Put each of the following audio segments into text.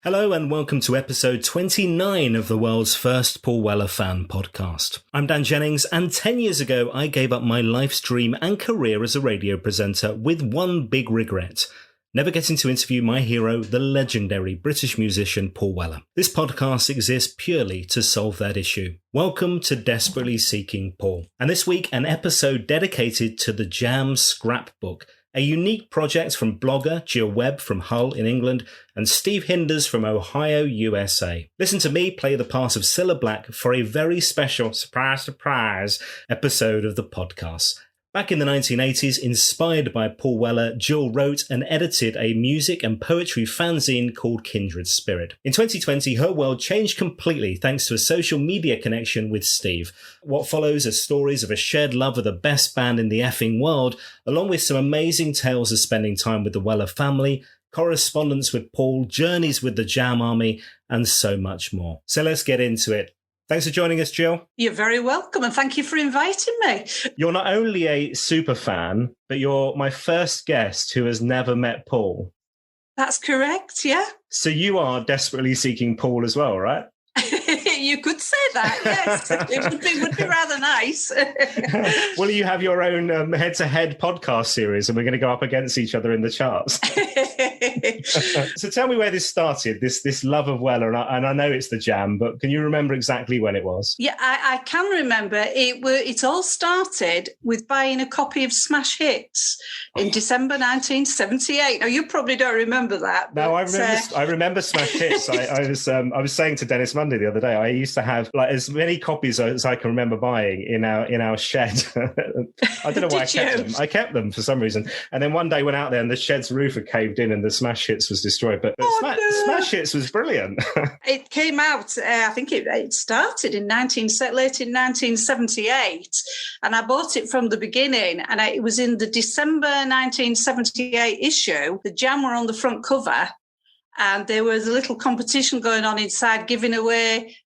Hello and welcome to episode 29 of the world's first Paul Weller fan podcast. I'm Dan Jennings, and 10 years ago I gave up my life's dream and career as a radio presenter with one big regret: never getting to interview my hero, the legendary British musician Paul Weller. This podcast exists purely to solve that issue. Welcome to Desperately Seeking Paul. And this week, an episode dedicated to the Jam Scrapbook, a unique project from blogger Jill Webb from Hull in England and Steve Hinders from Ohio, USA. Listen to me play the part of Cilla Black for a very special surprise episode of the podcast. Back in the 1980s, inspired by Paul Weller, Jill wrote and edited a music and poetry fanzine called Kindred Spirit. In 2020, her world changed completely thanks to a social media connection with Steve. What follows are stories of a shared love of the best band in the effing world, along with some amazing tales of spending time with the Weller family, correspondence with Paul, journeys with the Jam Army, and so much more. So let's get into it. Thanks for joining us, Jill. You're very welcome, and thank you for inviting me. You're not only a super fan, but you're my first guest who has never met Paul. That's correct, yeah. So you are desperately seeking Paul as well, right? You could say that, yes. It would be rather nice. Well, you have your own head-to-head podcast series, and we're going to go up against each other in the charts. So tell me where this started, this love of Weller, and I know it's the Jam, but can you remember exactly when it was? Yeah, I can remember. It all started with buying a copy of Smash Hits in December 1978. Now, you probably don't remember that. No, I remember Smash Hits. I was saying to Dennis Monday the other day, I used to have like as many copies as I can remember buying in our shed. I don't know why I kept them. I kept them for some reason. And then one day went out there and the shed's roof had caved in and the Smash Hits was destroyed. But Smash Hits was brilliant. It came out, I think it started late in 1978. And I bought it from the beginning. And it was in the December 1978 issue. The Jam were on the front cover. And there was a little competition going on inside giving away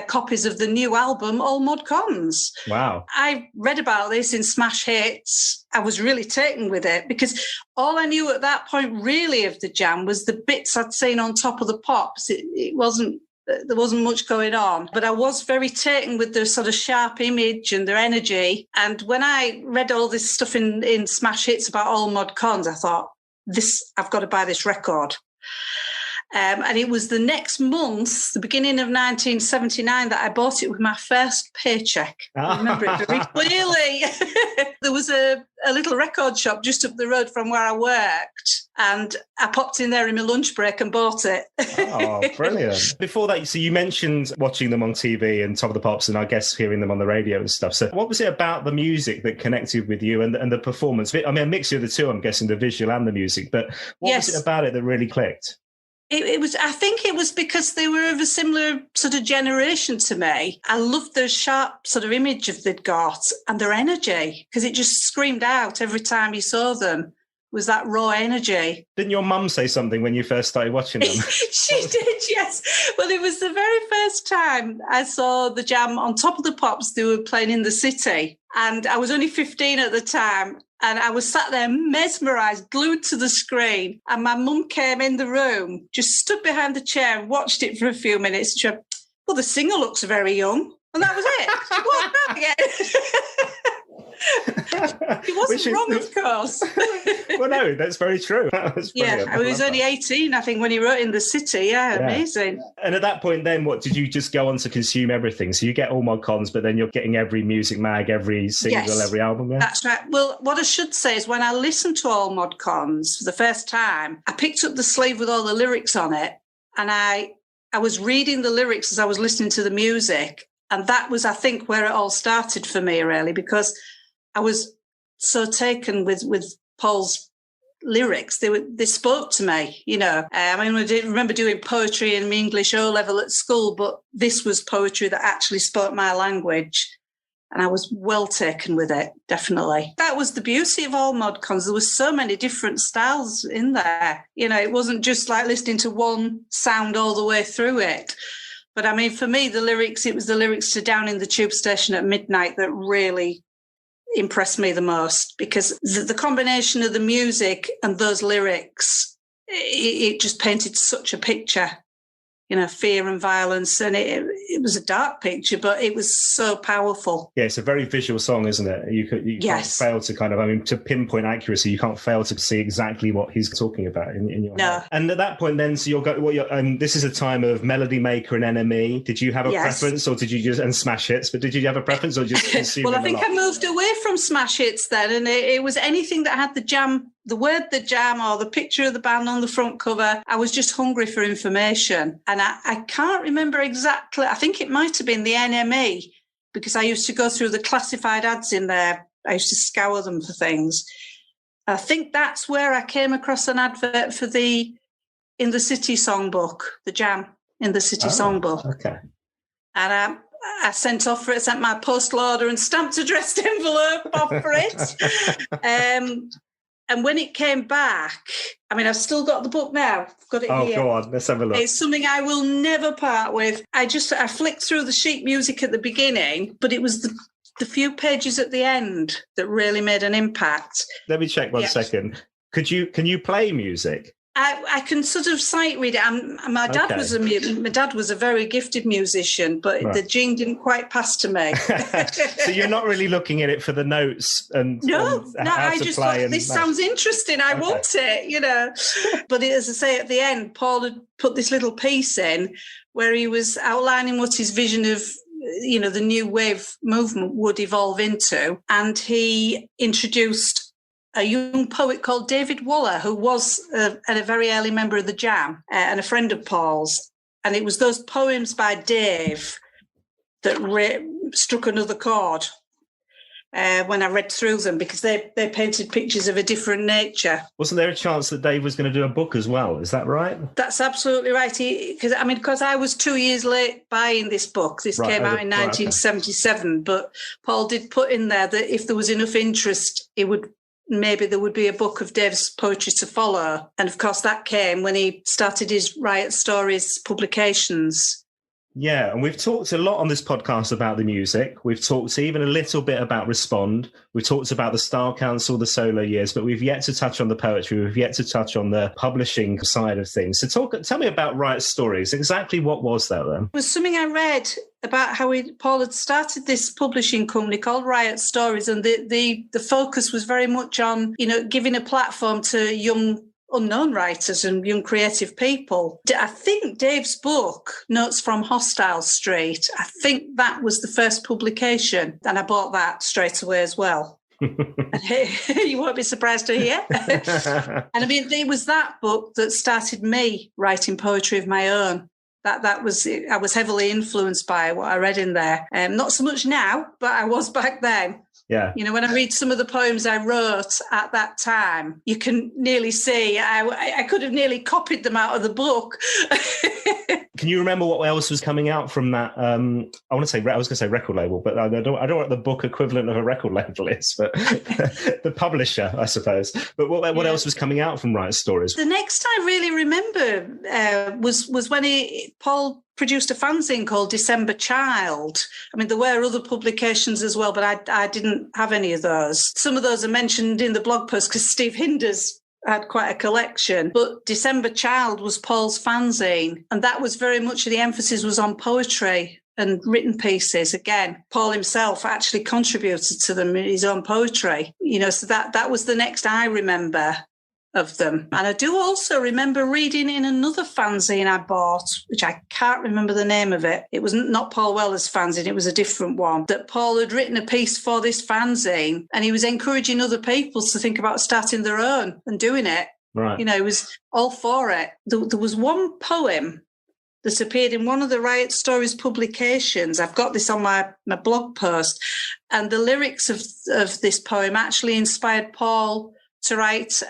copies of the new album, All Mod Cons. Wow. I read about this in Smash Hits. I was really taken with it because all I knew at that point really of the Jam was the bits I'd seen on Top of the Pops. There wasn't much going on, but I was very taken with their sort of sharp image and their energy. And when I read all this stuff in Smash Hits about All Mod Cons, I thought, I've got to buy this record. And it was the next month, the beginning of 1979, that I bought it with my first paycheck. I remember it very clearly. There was a little record shop just up the road from where I worked, and I popped in there in my lunch break and bought it. Oh, brilliant. Before that, so you mentioned watching them on TV and Top of the Pops, and I guess hearing them on the radio and stuff. So what was it about the music that connected with you and the performance? I mean, a mixture of the two, I'm guessing, the visual and the music, but what was it about it that really clicked? I think it was because they were of a similar sort of generation to me. I loved the sharp sort of image of they'd got and their energy, because it just screamed out every time you saw them. Was that raw energy. Didn't your mum say something when you first started watching them? She did, yes. Well, it was the very first time I saw the Jam on Top of the Pops. They were playing in the city, and I was only 15 at the time. And I was sat there mesmerised, glued to the screen. And my mum came in the room, just stood behind the chair and watched it for a few minutes. She went, well, the singer looks very young. And that was it. She walked out again. He wasn't wrong, of course. Well, no, that's very true. That's brilliant. Yeah, he was only 18, I think, when he wrote In the City. Yeah, amazing. And at that point then, what, did you just go on to consume everything? So you get all Mod Cons, but then you're getting every music mag, every single, every album, yeah? That's right. Well, what I should say is when I listened to all Mod Cons for the first time, I picked up the sleeve with all the lyrics on it, and I was reading the lyrics as I was listening to the music. And that was, I think, where it all started for me, really, because I was so taken with Paul's lyrics. They spoke to me, you know. I mean, I didn't remember doing poetry in my English O-level at school, but this was poetry that actually spoke my language. And I was well taken with it, definitely. That was the beauty of all Mod Cons. There was so many different styles in there. You know, it wasn't just like listening to one sound all the way through it. But I mean, for me, it was the lyrics to Down in the Tube Station at Midnight that really impressed me the most, because the combination of the music and those lyrics, it just painted such a picture fear and violence. And it was a dark picture, but it was so powerful. Yeah, it's a very visual song, isn't it? You can't fail to to pinpoint accuracy, you can't fail to see exactly what he's talking about in your head. And at that point then, so this is a time of Melody Maker and NME. Did you have a preference, or did you just, and smash hits, but did you have a preference or just consume Well, I think I moved away from smash hits then, and it was anything that had the Jam, the word the Jam, or the picture of the band on the front cover. I was just hungry for information. And I can't remember exactly. I think it might have been the NME, because I used to go through the classified ads in there. I used to scour them for things. I think that's where I came across an advert for In the City songbook, the Jam in the City songbook. Okay. And I sent off for it, sent my postal order and stamped addressed envelope off for it. And when it came back, I mean, I've still got the book now. I've got it here. Oh, go on. Let's have a look. It's something I will never part with. I flicked through the sheet music at the beginning, but it was the few pages at the end that really made an impact. Let me check one second. Can you play music? I can sort of sight read it. My dad was a very gifted musician, but the gene didn't quite pass to me. So you're not really looking at it for the notes and I just thought this sounds interesting. I want it, But as I say, at the end, Paul had put this little piece in where he was outlining what his vision of the new wave movement would evolve into, and he introduced a young poet called David Waller, who was a very early member of the Jam and a friend of Paul's. And it was those poems by Dave that struck another chord when I read through them, because they painted pictures of a different nature. Wasn't there a chance that Dave was going to do a book as well? Is that right? That's absolutely right. Because I was 2 years late buying this book. This came out in 1977, but Paul did put in there that if there was enough interest, maybe there would be a book of Dave's poetry to follow. And of course, that came when he started his Riot Stories publications. Yeah, and we've talked a lot on this podcast about the music. We've talked even a little bit about Respond. We've talked about the Style Council, the solo years, but we've yet to touch on the poetry. We've yet to touch on the publishing side of things. So tell me about Riot Stories. Exactly what was that then? It was something I read about how Paul had started this publishing company called Riot Stories, and the focus was very much on, giving a platform to young unknown writers and young creative people. I think Dave's book, Notes from Hostile Street, I think that was the first publication, and I bought that straight away as well. You won't be surprised to hear. And I mean, it was that book that started me writing poetry of my own. I was heavily influenced by what I read in there. Not so much now, but I was back then. Yeah. When I read some of the poems I wrote at that time, you can nearly see I could have nearly copied them out of the book. Can you remember what else was coming out from that? I was going to say record label, but I don't know what the book equivalent of a record label is, but the publisher, I suppose. But what else was coming out from Riot Stories? The next I really remember was when Paul produced a fanzine called December Child. I mean, there were other publications as well, but I didn't have any of those. Some of those are mentioned in the blog post because Steve Hinders had quite a collection. But December Child was Paul's fanzine, and that was very much, the emphasis was on poetry and written pieces. Again, Paul himself actually contributed to them in his own poetry. So that was the next I remember of them. And I do also remember reading in another fanzine I bought, which I can't remember the name of it. It was not Paul Weller's fanzine, it was a different one, that Paul had written a piece for this fanzine, and he was encouraging other people to think about starting their own and doing it. Right. He was all for it. There was one poem that appeared in one of the Riot Stories publications. I've got this on my blog post, and the lyrics of this poem actually inspired Paul to write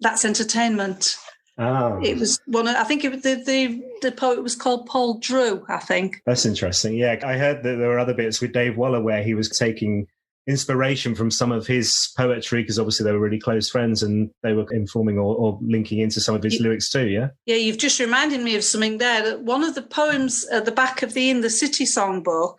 That's Entertainment. Oh. It was I think the poet was called Paul Drew, I think. That's interesting. Yeah, I heard that there were other bits with Dave Waller where he was taking inspiration from some of his poetry, because obviously they were really close friends and they were informing or linking into some of his lyrics too, yeah? Yeah, you've just reminded me of something there. That one of the poems at the back of the In the City songbook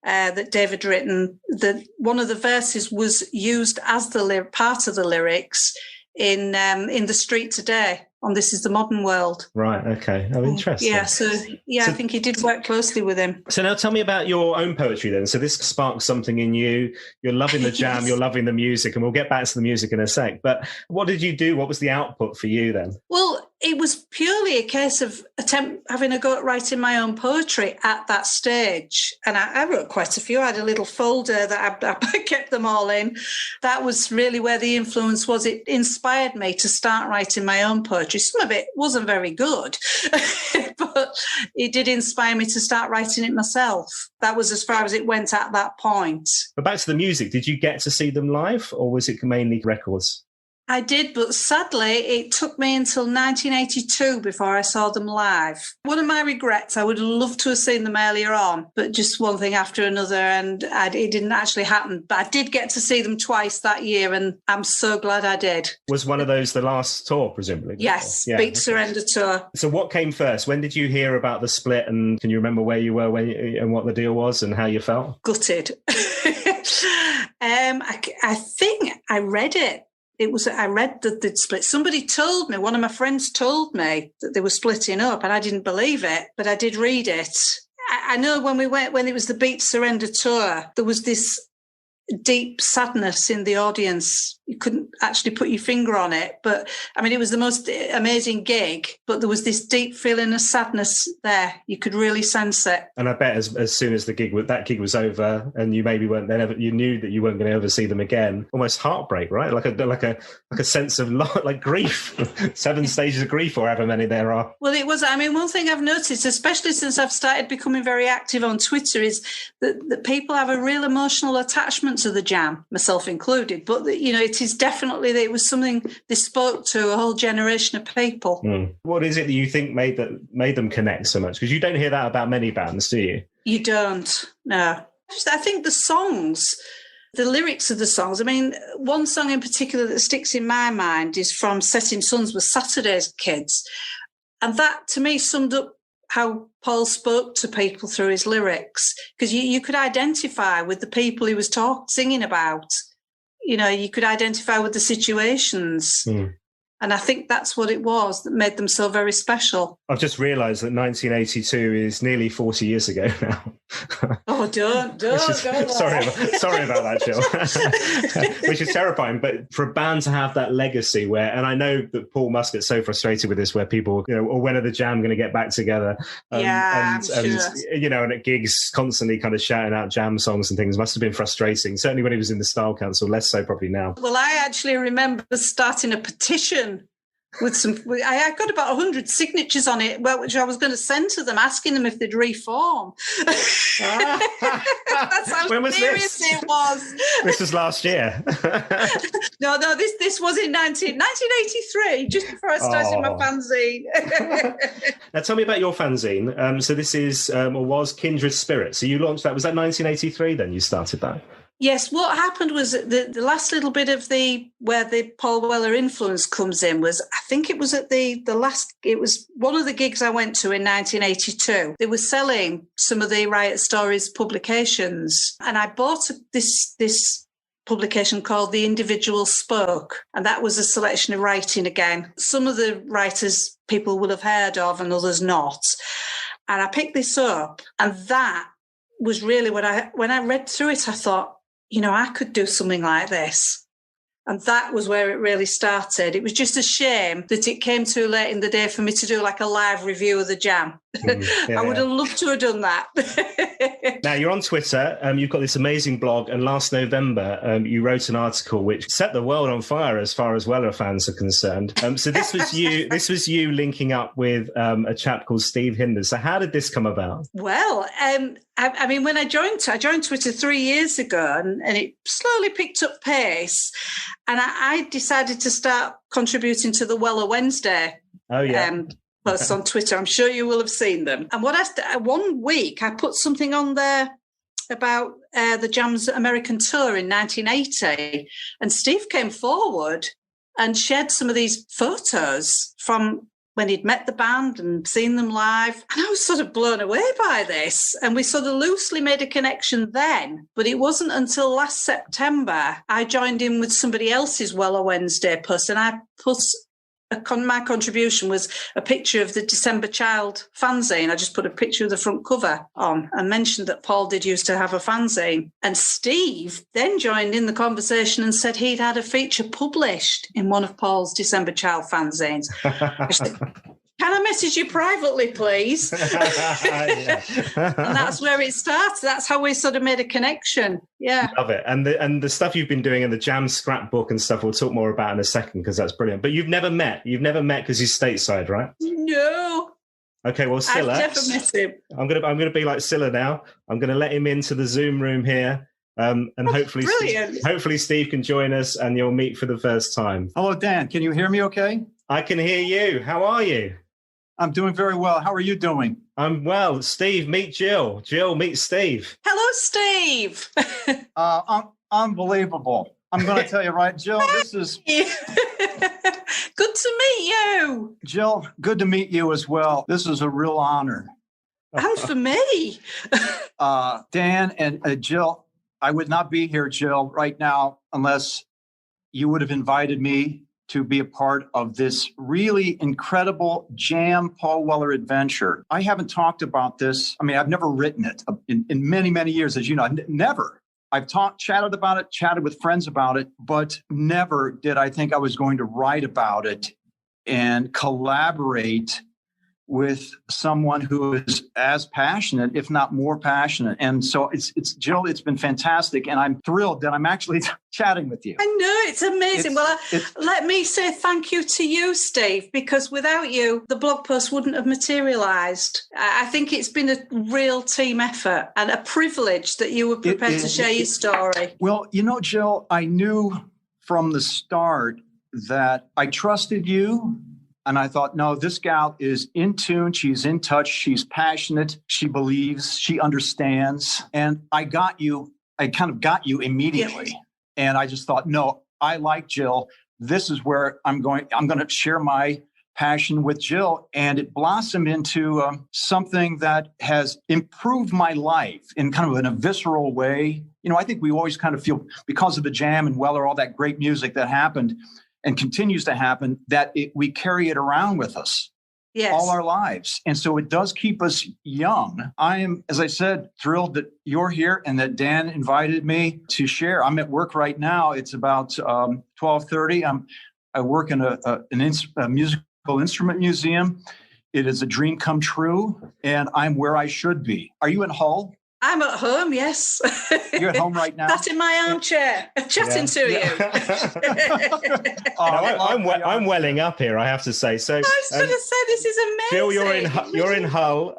that David written, that one of the verses was used as the part of the lyrics in The Street Today on This Is the Modern World. Right, okay. Oh, interesting. Yeah, so I think he did work closely with him. So now tell me about your own poetry then. So this sparked something in you. You're loving the jam, Yes. You're loving the music, and we'll get back to the music in a sec. But what did you do? What was the output for you then? Well, it was purely a case of having a go at writing my own poetry at that stage. And I wrote quite a few. I had a little folder that I kept them all in. That was really where the influence was. It inspired me to start writing my own poetry. Some of it wasn't very good, but it did inspire me to start writing it myself. That was as far as it went at that point. But back to the music, did you get to see them live, or was it mainly records? I did, but sadly, it took me until 1982 before I saw them live. One of my regrets, I would have loved to have seen them earlier on, but just one thing after another, and it didn't actually happen. But I did get to see them twice that year, and I'm so glad I did. Was one of those the last tour, presumably? Yes, yeah, Beat Surrender Tour. So what came first? When did you hear about the split, and can you remember where you were and what the deal was and how you felt? Gutted. I think I read it. I read that they'd split. Somebody told me, one of my friends told me that they were splitting up, and I didn't believe it, but I did read it. I know when it was the Beat Surrender Tour, there was this deep sadness in the audience. You couldn't actually put your finger on it, but I mean, it was the most amazing gig, but there was this deep feeling of sadness there. You could really sense it. And I bet as soon as that gig was over, and you maybe weren't then ever, you knew that you weren't going to ever see them again. Almost heartbreak, right? Like a sense of like grief, 7 stages of grief, or however many there are. Well, it was. I mean, one thing I've noticed, especially since I've started becoming very active on Twitter, is that people have a real emotional attachment to the Jam, myself included. But it is definitely that it was something they spoke to a whole generation of people. What is it that you think made them connect so much? Because you don't hear that about many bands, do you? You don't. No. I think the songs, the lyrics of the songs. I mean, one song in particular that sticks in my mind is from Setting Suns with Saturday's Kids, and that to me summed up how Paul spoke to people through his lyrics, because you could identify with the people he was singing about. You could identify with the situations. And I think that's what it was that made them so very special. I've just realised that 1982 is nearly 40 years ago now. Oh, don't sorry about that, Jill. Which is terrifying. But for a band to have that legacy and I know that Paul must get so frustrated with this, where people, or when are the Jam going to get back together? I'm sure. And at gigs constantly kind of shouting out Jam songs and things must have been frustrating. Certainly when he was in the Style Council, less so probably now. Well, I actually remember starting a petition I got about 100 signatures on it, which I was going to send to them, asking them if they'd reform. That's how when was serious this? It was. This was last year. No, this was in 1983, just before I started my fanzine. Now, tell me about your fanzine. So this is, or was Kindred Spirit. So you launched that. Was that 1983 then you started that? Yes, what happened was the last little bit of where the Paul Weller influence comes in was, I think it was at it was one of the gigs I went to in 1982. They were selling some of the Riot Stories publications, and I bought this publication called The Individual Spoke, and that was a selection of writing again. Some of the writers people will have heard of and others not. And I picked this up, and that was really when I read through it, I thought, I could do something like this. And that was where it really started. It was just a shame that it came too late in the day for me to do like a live review of the Jam. I would have loved to have done that. Now, you're on Twitter. You've got this amazing blog. And last November, you wrote an article which set the world on fire as far as Weller fans are concerned. So this was you. This was you linking up with a chap called Steve Hinders. So how did this come about? Well, I mean, when I joined Twitter 3 years ago, and it slowly picked up pace, and I decided to start contributing to the Weller Wednesday. Oh yeah. Posts on Twitter. I'm sure you will have seen them. And one week I put something on there about the Jam's American tour in 1980, and Steve came forward and shared some of these photos from when he'd met the band and seen them live. And I was sort of blown away by this. And we sort of loosely made a connection then. But it wasn't until last September I joined in with somebody else's Weller Wednesday post, and I put my contribution was a picture of the December Child fanzine. I just put a picture of the front cover on and mentioned that Paul did used to have a fanzine. And Steve then joined in the conversation and said he'd had a feature published in one of Paul's December Child fanzines. I said, can I message you privately, please? And that's where it started. That's how we sort of made a connection. Yeah. Love it. And the stuff you've been doing in the Jam Scrapbook and stuff we'll talk more about in a second, because that's brilliant. But you've never met because he's stateside, right? No. Okay, well, Cilla, I've never met him. I'm gonna be like Cilla now. I'm gonna let him into the Zoom room here. And hopefully Steve can join us and you'll meet for the first time. Hello, Dan. Can you hear me okay? I can hear you. How are you? I'm doing very well. How are you doing? I'm well. Steve, meet Jill. Jill, meet Steve. Hello, Steve. Unbelievable. I'm going to tell you, right, Jill, this is... Good to meet you. Jill, good to meet you as well. This is a real honor. And for me. Dan and Jill, I would not be here, Jill, right now unless you would have invited me to be a part of this really incredible Jam Paul Weller adventure. I haven't talked about this. I mean, I've never written it in many, many years, as you know. Never. I've chatted about it, chatted with friends about it, but never did I think I was going to write about it and collaborate with someone who is as passionate, if not more passionate. And so it's Jill, it's been fantastic. And I'm thrilled that I'm actually chatting with you. I know, it's amazing. Let me say thank you to you, Steve, because without you, the blog post wouldn't have materialized. I think it's been a real team effort and a privilege that you were prepared to share your story. Well, you know, Jill, I knew from the start that I trusted you. And I thought, no, this gal is in tune. She's in touch. She's passionate. She believes. She understands. And I kind of got you immediately. Yeah. And I just thought, no, I like Jill. This is where I'm going to share my passion with Jill. And it blossomed into something that has improved my life in kind of in a visceral way. You know, I think we always kind of feel, because of the Jam and Weller, all that great music that happened and continues to happen, that we carry it around with us all our lives. And so it does keep us young. I am, as I said, thrilled that you're here and that Dan invited me to share. I'm at work right now. It's about 12:30. I work in a musical instrument museum. It is a dream come true, and I'm where I should be. Are you in Hull? I'm at home, yes. You're at home right now? Sat in my armchair, chatting to you. I'm welling up here, I have to say. So I was going to say, this is amazing. Jill, you're in Hull.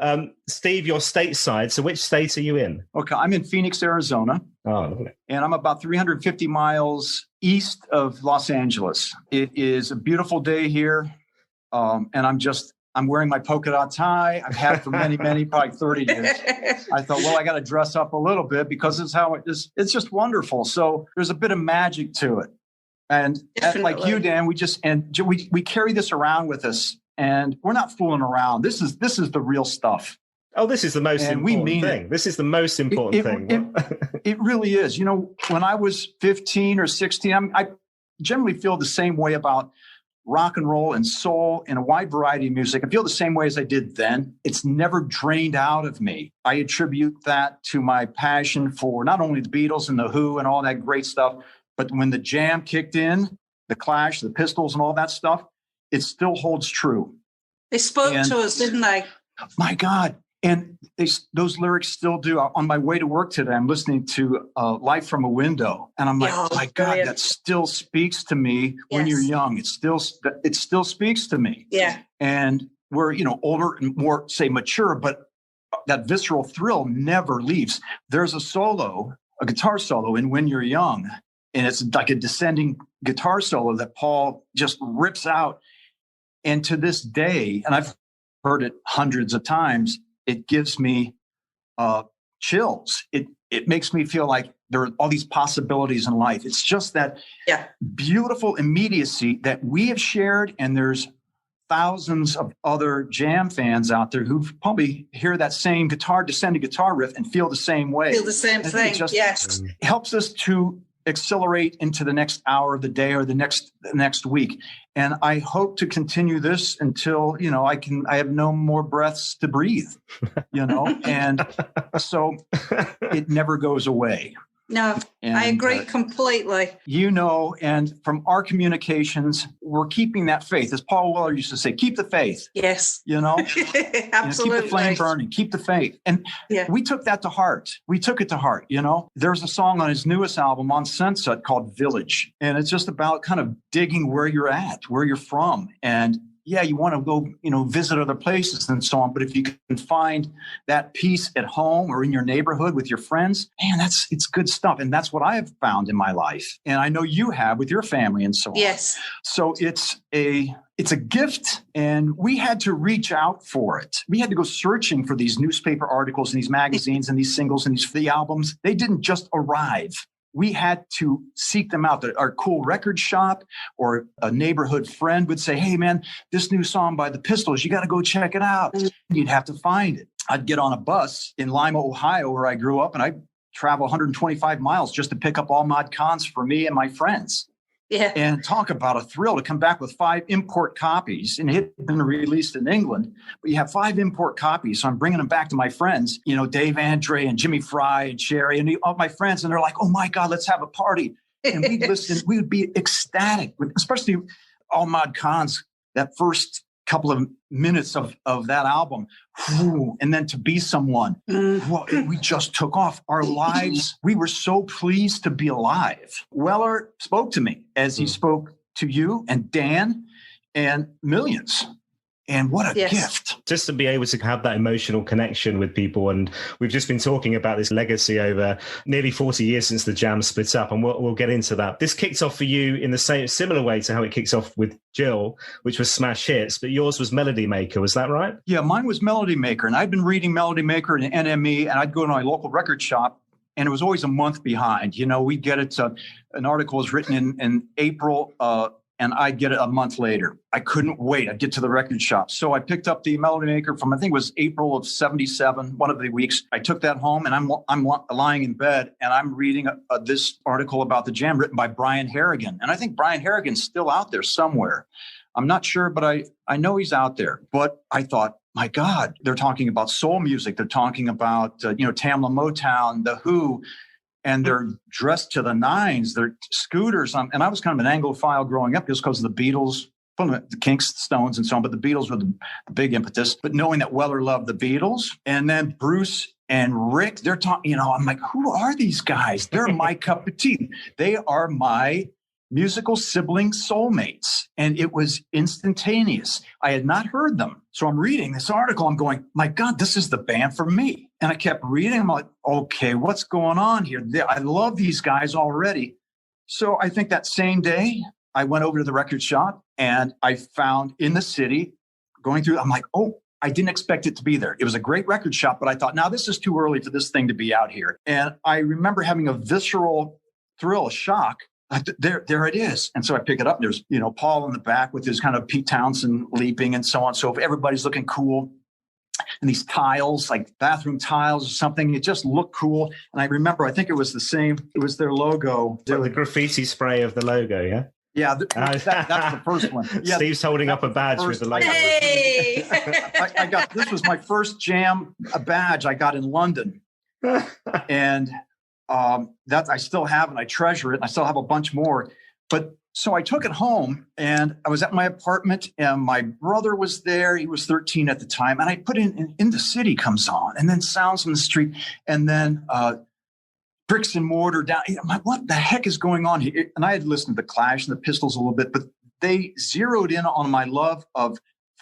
Steve, you're stateside. So which state are you in? Okay, I'm in Phoenix, Arizona. Oh, lovely. And I'm about 350 miles east of Los Angeles. It is a beautiful day here. And I'm wearing my polka dot tie. I've had for many, probably 30 years. I thought, well, I got to dress up a little bit because it's how it is. It's just wonderful. So there's a bit of magic to it. And like you, Dan, we carry this around with us, and we're not fooling around. This is the real stuff. Oh, this is the most important thing. This is the most important thing. It really is. You know, when I was 15 or 16, I generally feel the same way about rock and roll and soul and a wide variety of music. I feel the same way as I did then. It's never drained out of me. I attribute that to my passion for not only the Beatles and the Who and all that great stuff, but when the Jam kicked in, the Clash, the Pistols and all that stuff, it still holds true. They spoke to us, didn't they? My God. And those lyrics still do. On my way to work today, I'm listening to Light from a Window. And I'm like, my God, that still speaks to me when you're young. It still speaks to me. Yeah. And we're, older and more, say, mature, but that visceral thrill never leaves. There's a guitar solo in When You're Young. And it's like a descending guitar solo that Paul just rips out. And to this day, and I've heard it hundreds of times, it gives me chills. It makes me feel like there are all these possibilities in life. It's just that beautiful immediacy that we have shared, and there's thousands of other Jam fans out there who probably hear that same descending guitar riff and feel the same way. Feel the same thing, It helps us to accelerate into the next hour of the day or the next week. And I hope to continue this until, I have no more breaths to breathe, and so it never goes away. No, and I agree completely. And from our communications, we're keeping that faith. As Paul Weller used to say, keep the faith. Yes. Absolutely. Keep the flame burning, keep the faith. And we took that to heart. We took it to heart, There's a song on his newest album, On Sunset, called Village. And it's just about kind of digging where you're at, where you're from. And you want to go, visit other places and so on. But if you can find that peace at home or in your neighborhood with your friends, man, it's good stuff. And that's what I have found in my life. And I know you have with your family and so on. Yes. So it's a gift, and we had to reach out for it. We had to go searching for these newspaper articles and these magazines and these singles and the albums. They didn't just arrive. We had to seek them out. Our cool record shop or a neighborhood friend would say, hey, man, this new song by the Pistols, you got to go check it out. You'd have to find it. I'd get on a bus in Lima, Ohio, where I grew up, and I'd travel 125 miles just to pick up all mod cons for me and my friends. Yeah. And talk about a thrill to come back with 5 import copies, and it had been released in England, but you have 5 import copies. So I'm bringing them back to my friends, Dave Andre and Jimmy Fry and Sherry and all my friends. And they're like, oh my God, let's have a party. And we'd listen, we would be ecstatic, especially all mod cons, that first couple of minutes of that album. And then To Be Someone, we just took off our lives. We were so pleased to be alive. Weller spoke to me as he spoke to you and Dan and millions. And what a gift. Just to be able to have that emotional connection with people. And we've just been talking about this legacy over nearly 40 years since the Jam split up. And we'll get into that. This kicked off for you in the similar way to how it kicks off with Jill, which was Smash Hits, but yours was Melody Maker. Was that right? Yeah, mine was Melody Maker. And I'd been reading Melody Maker and NME, and I'd go to my local record shop, and it was always a month behind. We'd get it. An article was written in April, and I'd get it a month later. I couldn't wait. I'd get to the record shop. So I picked up the Melody Maker from, I think it was April of 77, one of the weeks. I took that home, and I'm lying in bed, and I'm reading this article about the Jam written by Brian Harrigan. And I think Brian Harrigan's still out there somewhere. I'm not sure, but I know he's out there. But I thought, my God, they're talking about soul music. They're talking about, Tamla Motown, The Who, and they're dressed to the nines. They're scooters. And I was kind of an Anglophile growing up just because of the Beatles, the Kinks, the Stones, and so on. But the Beatles were the big impetus. But knowing that Weller loved the Beatles, and then Bruce and Rick, they're talking, I'm like, who are these guys? They're my cup of tea. They are my musical sibling soulmates. And it was instantaneous. I had not heard them. So I'm reading this article. I'm going, my God, this is the band for me. And I kept reading. I'm like, okay, what's going on here? I love these guys already. So I think that same day, I went over to the record shop, and I found in the city, going through, I'm like, oh, I didn't expect it to be there. It was a great record shop, but I thought, now this is too early for this thing to be out here. And I remember having a visceral thrill, a shock. There it is. And so I pick it up. There's, Paul in the back with his kind of Pete Townsend leaping and so on. So if everybody's looking cool, and these tiles, like bathroom tiles or something, it just looked cool. And I remember, I think it was the same. It was their logo. So the graffiti spray of the logo, yeah? Yeah, that's the first one. Yeah, Steve's holding up a badge with the logo. Hey! I got, this was my first Jam badge I got in London. And that I still have, and I treasure it. And I still have a bunch more. But so I took it home, and I was at my apartment, and my brother was there. He was 13 at the time. And I put in the City comes on, and then Sounds from the Street, and then Bricks and Mortar down. I'm like, what the heck is going on here? And I had listened to the Clash and the Pistols a little bit, but they zeroed in on my love of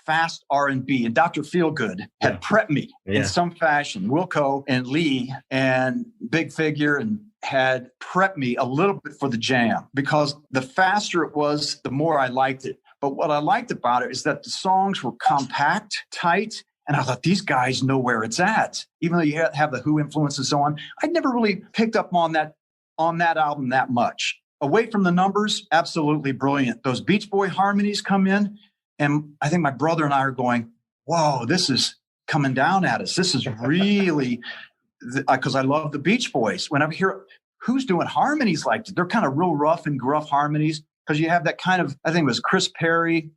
fast R&B, and Dr. Feelgood had prepped me in some fashion. Wilco and Lee and Big Figure and had prepped me a little bit for the Jam, because the faster it was, the more I liked it. But what I liked about it is that the songs were compact, tight, and I thought, these guys know where it's at. Even though you have the Who influence and so on, I'd never really picked up on that album that much. Away from the numbers, absolutely brilliant. Those Beach Boy harmonies come in, and I think my brother and I are going, whoa, this is coming down at us. This is really, because I love the Beach Boys. Whenever I hear who's doing harmonies like this? They're kind of real rough and gruff harmonies because you have that kind of, I think it was Chris Perry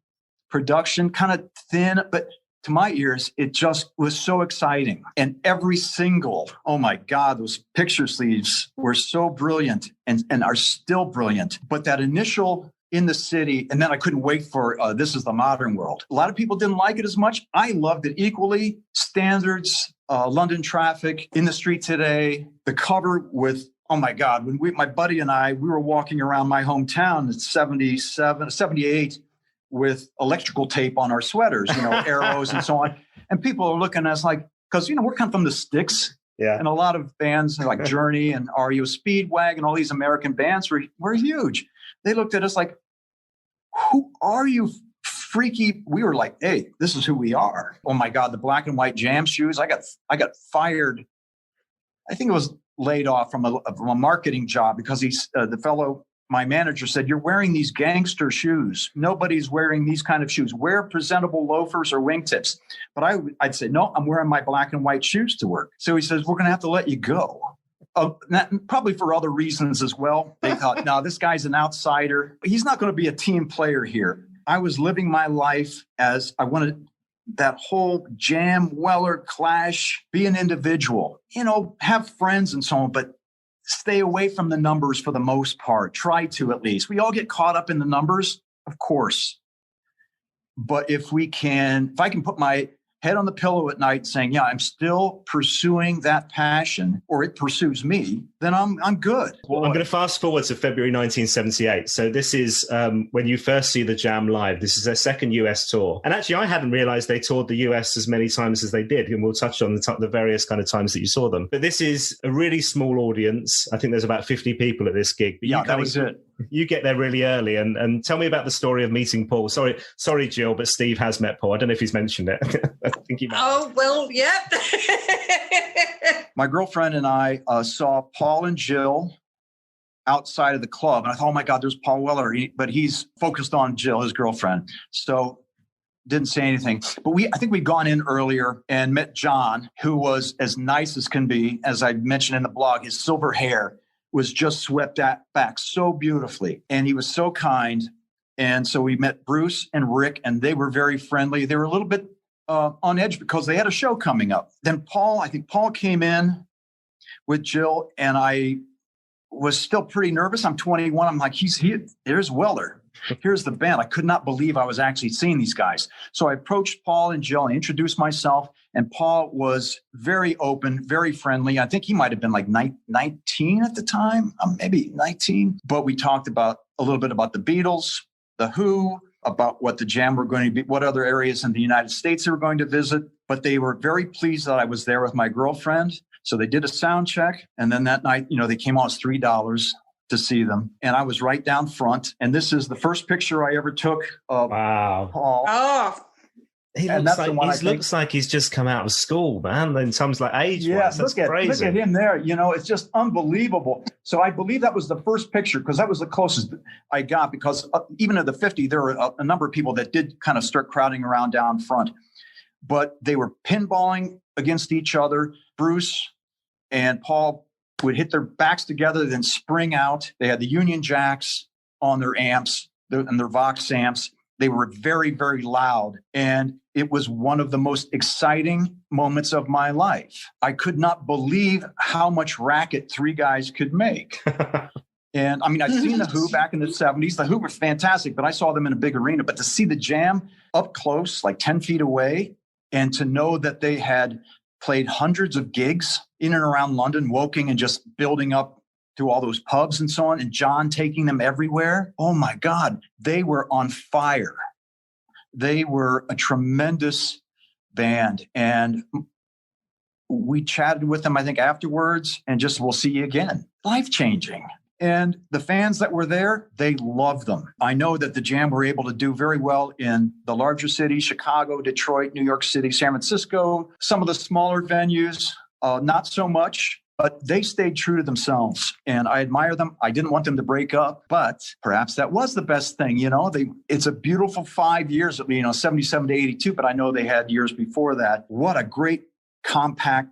production, kind of thin, but to my ears, it just was so exciting. And every single, oh my God, those picture sleeves were so brilliant and are still brilliant. But that initial in the city, and then I couldn't wait for This Is the Modern World. A lot of people didn't like it as much. I loved it equally. Standards, London Traffic, In the Street Today, the cover with, oh my God, when my buddy and I, we were walking around my hometown in 78 with electrical tape on our sweaters, arrows and so on. And people are looking at us like, because, we're kind of from the sticks. Yeah. And a lot of bands like Journey and REO Speedwagon, all these American bands were huge. They looked at us like, who are you freaky? We were like, hey, this is who we are. Oh my God, the black and white Jam shoes. I got fired. I think it was laid off from a marketing job because my manager said, you're wearing these gangster shoes. Nobody's wearing these kind of shoes. Wear presentable loafers or wingtips. But I'd say, no, I'm wearing my black and white shoes to work. So he says, we're going to have to let you go. Probably for other reasons as well. They thought, no, this guy's an outsider. He's not going to be a team player here. I was living my life as I wanted that whole Jam, Weller, Clash, be an individual, have friends and so on, but stay away from the numbers for the most part. Try to, at least. We all get caught up in the numbers, of course. But if I can put my head on the pillow at night saying, yeah, I'm still pursuing that passion, or it pursues me, then I'm good. Well, I'm going to fast forward to February 1978. So this is when you first see the Jam live. This is their second US tour. And actually, I hadn't realized they toured the US as many times as they did. And we'll touch on the various kind of times that you saw them. But this is a really small audience. I think there's about 50 people at this gig. But yeah, that was it. You get there really early, and tell me about the story of meeting Paul. Sorry, Jill, but Steve has met Paul. I don't know if he's mentioned it. I think he might. Oh, well, yeah. My girlfriend and I saw Paul and Jill outside of the club, and I thought, oh my God, there's Paul Weller, but he's focused on Jill, his girlfriend. So didn't say anything. But I think we'd gone in earlier and met John, who was as nice as can be. As I mentioned in the blog, his silver hair was just swept back so beautifully. And he was so kind. And so we met Bruce and Rick, and they were very friendly. They were a little bit on edge because they had a show coming up. Then I think Paul came in with Jill, and I was still pretty nervous. I'm 21. I'm like, here's Weller. Here's the band. I could not believe I was actually seeing these guys. So I approached Paul and Jill and introduced myself. And Paul was very open, very friendly. I think he might have been like 19 at the time, maybe 19. But we talked a little bit about the Beatles, the Who, about what the Jam were going to be, what other areas in the United States they were going to visit. But they were very pleased that I was there with my girlfriend. So they did a sound check. And then that night, they came on as $3 to see them. And I was right down front. And this is the first picture I ever took of Paul. Oh, He looks like he's just come out of school, man. In terms like age-wise, yeah, that's crazy. Look at him there. It's just unbelievable. So I believe that was the first picture because that was the closest I got. Because even at the 50, there were a number of people that did kind of start crowding around down front. But they were pinballing against each other. Bruce and Paul would hit their backs together, then spring out. They had the Union Jacks on their amps and their Vox amps. They were very, very loud. And it was one of the most exciting moments of my life. I could not believe how much racket three guys could make. And I mean, I'd seen the Who back in the 70s. The Who were fantastic, but I saw them in a big arena. But to see the Jam up close, like 10 feet away, and to know that they had played hundreds of gigs in and around London, Woking, and just building up to all those pubs and so on, and John taking them everywhere. Oh my God, they were on fire. They were a tremendous band. And we chatted with them, I think, afterwards, and just, we'll see you again. Life-changing. And the fans that were there, they loved them. I know that the Jam were able to do very well in the larger cities, Chicago, Detroit, New York City, San Francisco, some of the smaller venues, not so much. But they stayed true to themselves, and I admire them. I didn't want them to break up, but perhaps that was the best thing. It's a beautiful 5 years, 77 to 82, but I know they had years before that. What a great compact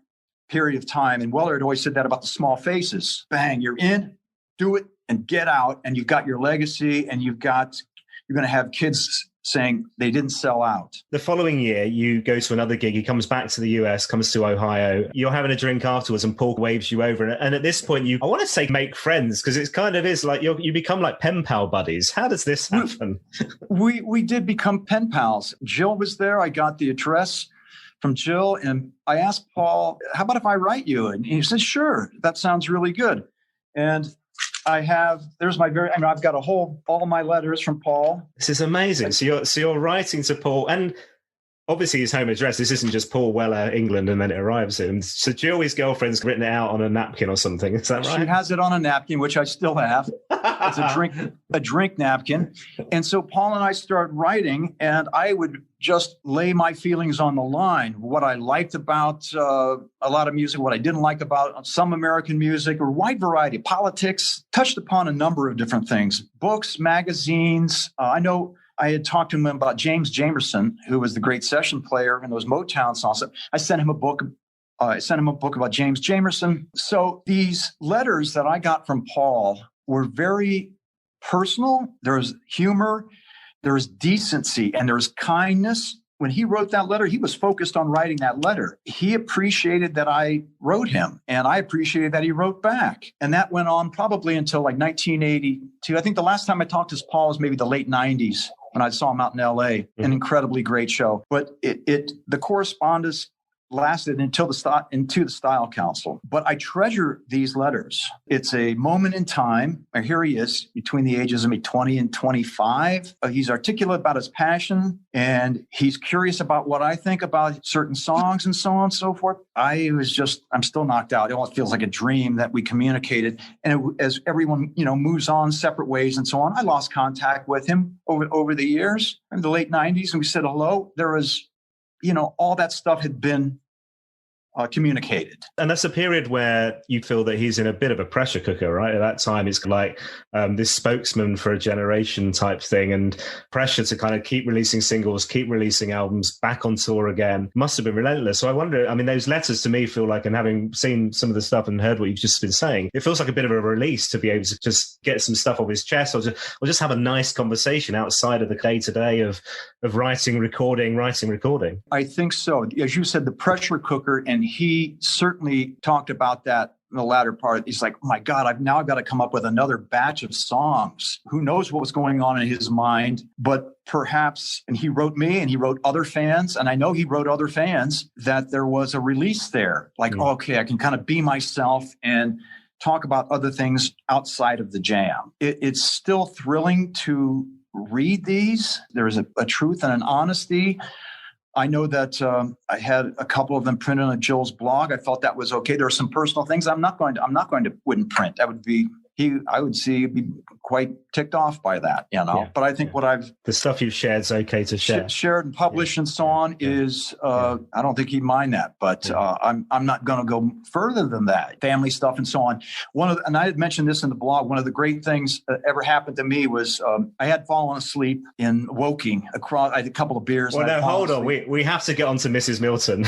period of time. And Weller had always said that about the small faces. Bang, you're in, do it, and get out. And you've got your legacy, and you're going to have kids saying they didn't sell out. The following year, you go to another gig. He comes back to the US, comes to Ohio. You're having a drink afterwards, and Paul waves you over. And at this point, I want to say make friends, because it kind of is like you become like pen pal buddies. How does this happen? We did become pen pals. Jill was there. I got the address from Jill, and I asked Paul, how about if I write you? And he said, sure, that sounds really good. And I've got all my letters from Paul. This is amazing. So you're writing to Paul, and obviously his home address. This isn't just Paul Weller, England, and then it arrives at him. So Jill, his girlfriend's written it out on a napkin or something. Is that right? She has it on a napkin, which I still have. It's a drink napkin. And so Paul and I started writing, and I would just lay my feelings on the line, what I liked about a lot of music, what I didn't like about some American music, or a wide variety of politics, touched upon a number of different things, books, magazines. I know I had talked to him about James Jamerson, who was the great session player in those Motown songs. I sent him a book. About James Jamerson. So these letters that I got from Paul were very personal. There's humor, there's decency, and there's kindness. When he wrote that letter, he was focused on writing that letter. He appreciated that I wrote him, and I appreciated that he wrote back. And that went on probably until like 1982. I think the last time I talked to Paul was maybe the late 90s when I saw him out in LA. An incredibly great show. But the correspondence lasted into the Style Council. But I treasure these letters. It's a moment in time. Here he is between the ages of 20 and 25. He's articulate about his passion, and he's curious about what I think about certain songs and so on and so forth. I'm still knocked out. It almost feels like a dream that we communicated. And as everyone, moves on separate ways and so on, I lost contact with him over the years in the late 90s. And we said hello. There was, all that stuff had been communicated. And that's a period where you feel that he's in a bit of a pressure cooker, right? At that time, it's like this spokesman for a generation type thing, and pressure to kind of keep releasing singles, keep releasing albums, back on tour again. Must have been relentless. So I wonder, those letters to me feel like, and having seen some of the stuff and heard what you've just been saying, it feels like a bit of a release to be able to just get some stuff off his chest, or just have a nice conversation outside of the day-to-day of writing, recording. I think so. As you said, the pressure cooker, and he certainly talked about that in the latter part. He's like, oh my God, I've got to come up with another batch of songs. Who knows what was going on in his mind? But perhaps, and he wrote me and he wrote other fans, and I know he wrote other fans, that there was a release there. Like, okay, I can kind of be myself and talk about other things outside of the jam. It's still thrilling to read these. There's a truth and an honesty. I know that I had a couple of them printed on Jill's blog. I felt that was okay. There are some personal things wouldn't print. That would be, I would see be quite ticked off by that, Yeah, but I think the stuff you've shared is okay to share. Shared and published and so on is, I don't think he'd mind that, but I'm not going to go further than that. Family stuff and so on. And I had mentioned this in the blog, one of the great things that ever happened to me was I had fallen asleep in Woking I had a couple of beers. Well, no, hold on. We have to get on to Mrs. Milton.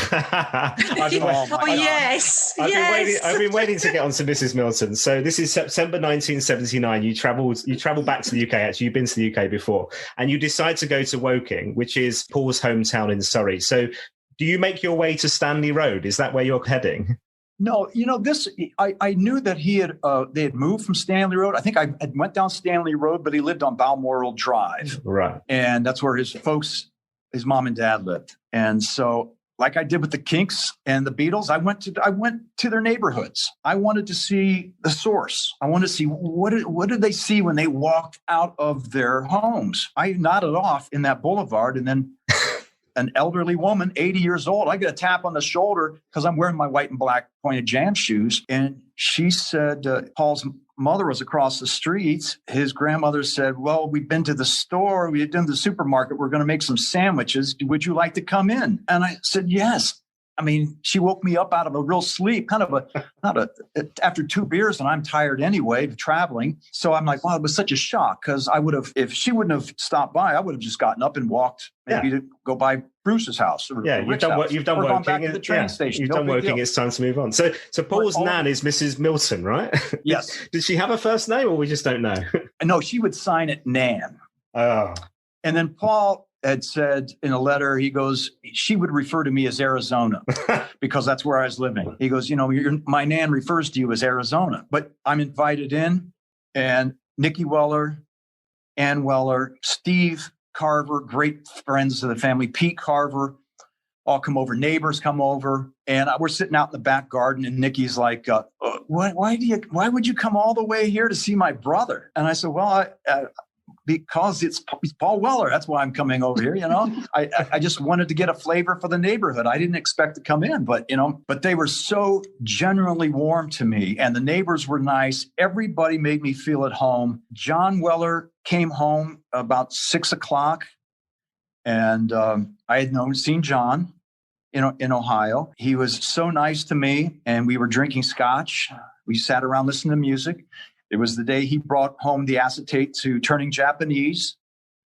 Yes. I've been waiting to get on to Mrs. Milton. So this is September 1979. You traveled back to the UK. Actually, you've been to the UK before, and you decide to go to Woking, which is Paul's hometown in Surrey. So do you make your way to Stanley Road? Is that where you're heading? No, I knew that they had moved from Stanley Road. I think I went down Stanley Road, but he lived on Balmoral Drive. Right. And that's where his mom and dad lived. And so, like I did with the Kinks and the Beatles, I went to their neighborhoods. I wanted to see the source. I wanted to see what did they see when they walked out of their homes. I nodded off in that boulevard, and then an elderly woman, 80 years old, I get a tap on the shoulder because I'm wearing my white and black pointed Jam shoes. And she said, Paul's mother was across the street. His grandmother said, well, we've been to the store. We've been to the supermarket. We're going to make some sandwiches. Would you like to come in? And I said, yes. I mean, she woke me up out of a real sleep, after 2 beers, and I'm tired anyway, traveling. So I'm like, wow, it was such a shock, because I would have, if she wouldn't have stopped by, I would have just gotten up and walked maybe to go by Bruce's house. Or you've done woking. Back to the train station. You've done woking. It's time to move on. So Paul's nan is Mrs. Milton, right? Yes. Did she have a first name, or we just don't know? No, she would sign it Nan. Oh. And then Paul had said in a letter, he goes, she would refer to me as Arizona because that's where I was living. He goes, my nan refers to you as Arizona. But I'm invited in, and Nikki Weller, Ann Weller, Steve Carver, great friends of the family, Pete Carver, all come over. Neighbors come over, and we're sitting out in the back garden, and Nikki's like, why would you come all the way here to see my brother? And I said, well, because it's Paul Weller. That's why I'm coming over here. I just wanted to get a flavor for the neighborhood. I didn't expect to come in, but they were so genuinely warm to me, and the neighbors were nice. Everybody made me feel at home. John Weller came home about 6:00, and I had seen John in Ohio. He was so nice to me, and we were drinking scotch. We sat around listening to music. It was the day he brought home the acetate to Turning Japanese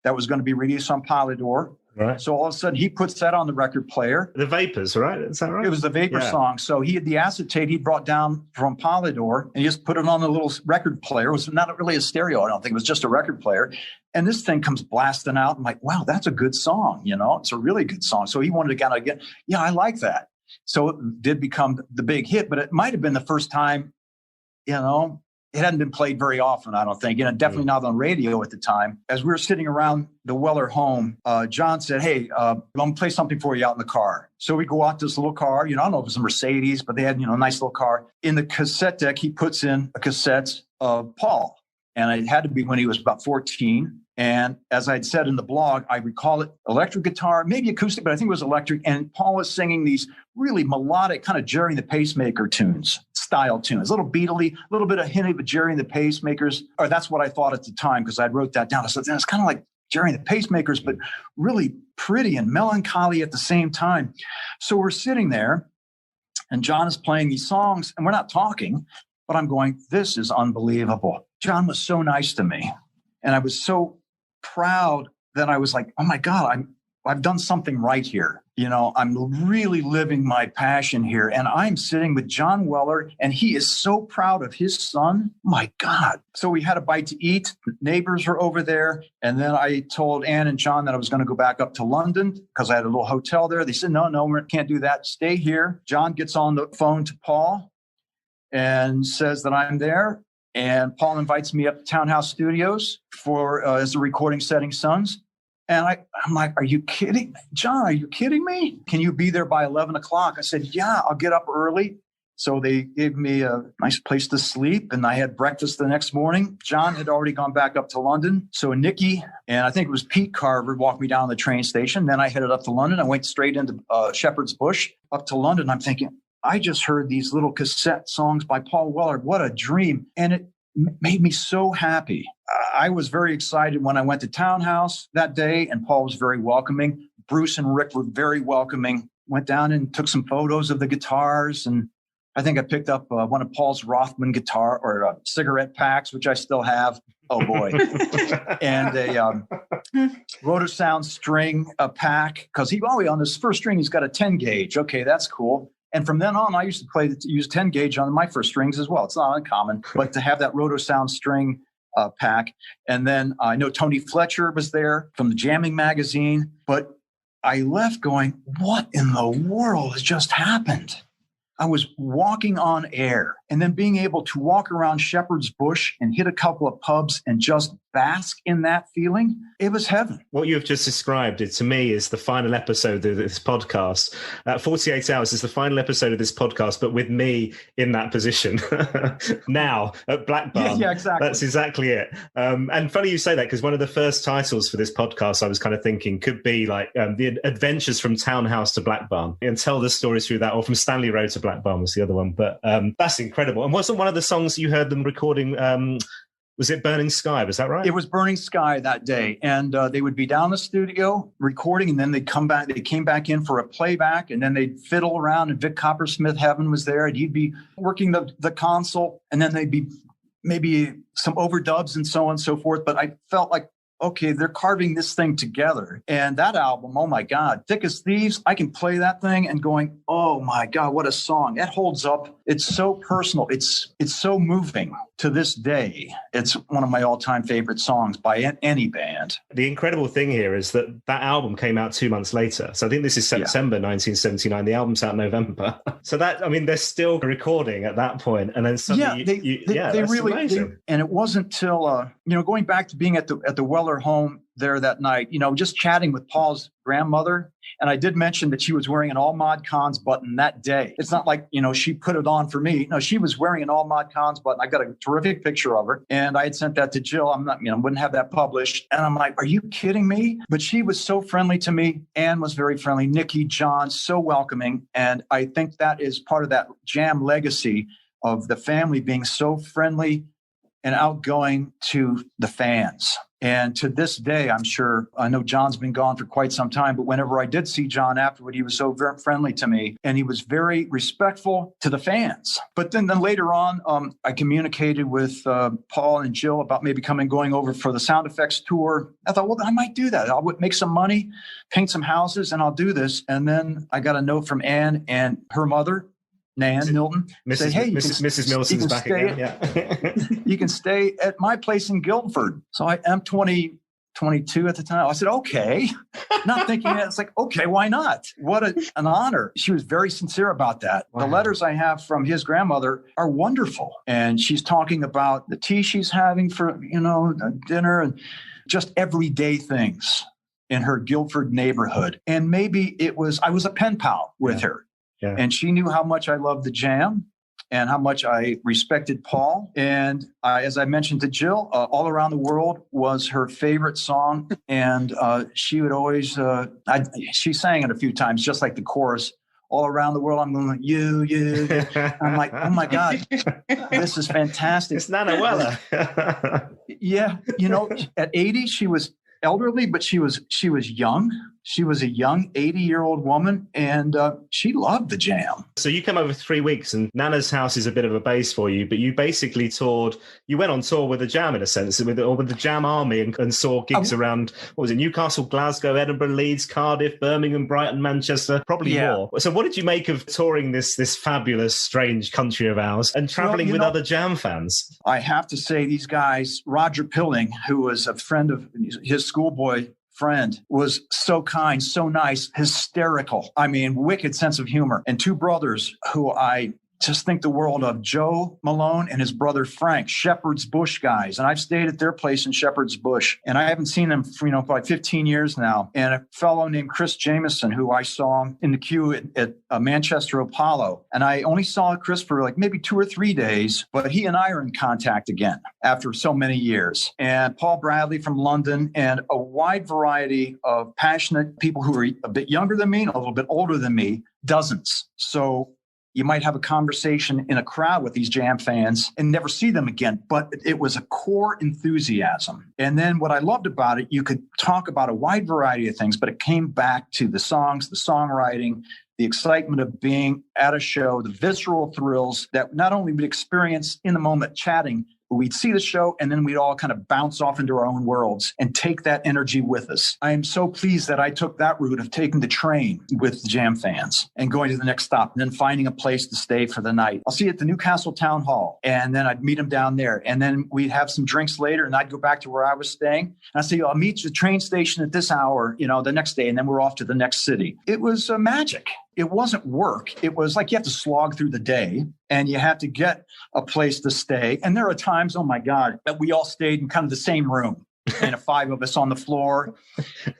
that was going to be released on Polydor. Right. So all of a sudden he puts that on the record player. The Vapors, right? Is that right? It was the Vapor song. So he had the acetate he brought down from Polydor, and he just put it on the little record player. It was not really a stereo, I don't think. It was just a record player. And this thing comes blasting out. I'm like, wow, that's a good song. It's a really good song. So he wanted to kind of get, I like that. So it did become the big hit, but it might have been the first time, it hadn't been played very often, I don't think. Definitely not on radio at the time. As we were sitting around the Weller home, John said, hey, I'm going to play something for you out in the car. So we go out to this little car. I don't know if it was a Mercedes, but they had, a nice little car. In the cassette deck, he puts in a cassette of Paul. And it had to be when he was about 14. And as I'd said in the blog, I recall it electric guitar, maybe acoustic, but I think it was electric. And Paul was singing these really melodic, kind of Jerry and the Pacemaker style tunes, a little Beatley, a little bit of hint of Jerry and the Pacemakers. Or that's what I thought at the time, because I wrote that down. I said, it's kind of like Jerry and the Pacemakers, but really pretty and melancholy at the same time. So we're sitting there, and John is playing these songs, and we're not talking, but I'm going, this is unbelievable. John was so nice to me. And I was so proud that I was like, oh my God, I've done something right here. I'm really living my passion here. And I'm sitting with John Weller, and he is so proud of his son. My God. So we had a bite to eat. Neighbors were over there. And then I told Ann and John that I was going to go back up to London because I had a little hotel there. They said, no, we can't do that. Stay here. John gets on the phone to Paul and says that I'm there. And Paul invites me up to Townhouse Studios for as the recording Setting Suns. And I'm like, are you kidding? John, are you kidding me? Can you be there by 11 o'clock? I said, yeah, I'll get up early. So they gave me a nice place to sleep, and I had breakfast the next morning. John had already gone back up to London. So Nikki, and I think it was Pete Carver, walked me down to the train station. Then I headed up to London. I went straight into Shepherd's Bush up to London. I'm thinking, I just heard these little cassette songs by Paul Weller. What a dream. And it made me so happy. I was very excited when I went to Townhouse that day, and Paul was very welcoming. Bruce and Rick were very welcoming. Went down and took some photos of the guitars, and I think I picked up one of Paul's Rothman guitar or cigarette packs, which I still have. Oh boy. And a Rotosound string pack, because on this first string, he's got a 10 gauge. Okay, that's cool. And from then on, I used to use 10 gauge on my first strings as well. It's not uncommon, but to have that Rotosound string pack. And then I know Tony Fletcher was there from the Jamming magazine, but I left going, what in the world has just happened? I was walking on air, and then being able to walk around Shepherd's Bush and hit a couple of pubs and just bask in that feeling. It was heaven. What you've just described, to me, is the final episode of this podcast. 48 Hours is the final episode of this podcast, but with me in that position now at Black Barn. Yeah, exactly. That's exactly it. And funny you say that, because one of the first titles for this podcast I was kind of thinking could be like The Adventures from Townhouse to Black Barn, and tell the stories through that, or from Stanley Road to Black Barn was the other one. But that's incredible. And wasn't one of the songs you heard them recording Was it Burning Sky? Was that right? It was Burning Sky that day. And they would be down in the studio recording, and then they'd come back. They came back in for a playback, and then they'd fiddle around, and Vic Coppersmith Heaven was there, and he'd be working the console, and then they'd be maybe some overdubs and so on and so forth. But I felt like, okay, they're carving this thing together. And that album, oh my God, Thick as Thieves, I can play that thing and going, oh my God, what a song. That holds up. It's so personal. It's so moving to this day. It's one of my all-time favorite songs by any band. The incredible thing here is that album came out 2 months later. So I think this is September 1979. The album's out in November. So that, I mean, they're still recording at that point. And then suddenly, they really, and it wasn't till, going back to being at the Weller home there that night, just chatting with Paul's grandmother. And I did mention that she was wearing an All Mod Cons button that day. It's not like, she put it on for me. No, she was wearing an All Mod Cons button. I got a terrific picture of her, and I had sent that to Jill. I'm not, wouldn't have that published. And I'm like, are you kidding me? But she was so friendly to me. Ann was very friendly. Nikki, John, so welcoming. And I think that is part of that Jam legacy of the family being so friendly and outgoing to the fans. And to this day, I'm sure, I know John's been gone for quite some time, but whenever I did see John afterward, he was so very friendly to me, and he was very respectful to the fans. But then later on, I communicated with Paul and Jill about maybe going over for the Sound Effects tour. I thought, well, I might do that. I'll make some money, paint some houses, and I'll do this. And then I got a note from Ann and her mother, Nan Milton, say, hey, Mrs. Milton's back again. Yeah. You can stay at my place in Guildford. So I'm 22 at the time. I said, okay. Not thinking that. It's like, okay, why not? What an honor. She was very sincere about that. Wow. The letters I have from his grandmother are wonderful. And she's talking about the tea she's having for, dinner and just everyday things in her Guildford neighborhood. And maybe I was a pen pal with her. Yeah. And she knew how much I loved the Jam and how much I respected Paul. And as I mentioned to Jill, All Around the World was her favorite song. And she would always, she sang it a few times, just like the chorus. All around the world, I'm going, you. I'm like, oh my God, this is fantastic. It's Nana Weller. Yeah. At 80, she was elderly, but she was young. She was a young 80-year-old woman, and she loved the Jam. So you come over 3 weeks, and Nana's house is a bit of a base for you, but you basically toured. You went on tour with the Jam, in a sense, with the Jam Army, and saw gigs around, what was it, Newcastle, Glasgow, Edinburgh, Leeds, Cardiff, Birmingham, Brighton, Manchester, probably more. So what did you make of touring this fabulous, strange country of ours and traveling with other Jam fans? I have to say, these guys, Roger Pilling, who was a friend of his schoolboy friend, was so kind, so nice, hysterical. I mean, wicked sense of humor. And two brothers who I just think the world of, Joe Malone and his brother Frank, Shepherd's Bush guys. And I've stayed at their place in Shepherd's Bush. And I haven't seen them for, like 15 years now. And a fellow named Chris Jameson, who I saw in the queue at Manchester Apollo. And I only saw Chris for like maybe 2 or 3 days, but he and I are in contact again after so many years. And Paul Bradley from London, and a wide variety of passionate people who are a bit younger than me, a little bit older than me, dozens. So you might have a conversation in a crowd with these Jam fans and never see them again, but it was a core enthusiasm. And then what I loved about it, you could talk about a wide variety of things, but it came back to the songs, the songwriting, the excitement of being at a show, the visceral thrills that not only we'd experience in the moment chatting, but we'd see the show and then we'd all kind of bounce off into our own worlds and take that energy with us. I am so pleased that I took that route of taking the train with the Jam fans and going to the next stop and then finding a place to stay for the night. I'll see you at the Newcastle Town Hall, and then I'd meet them down there. And then we'd have some drinks later and I'd go back to where I was staying. And I'd say, I'll meet you at the train station at this hour, the next day. And then we're off to the next city. It was magic. It wasn't work. It was like you have to slog through the day and you have to get a place to stay. And there are times, oh my God, that we all stayed in kind of the same room and 5 of us on the floor.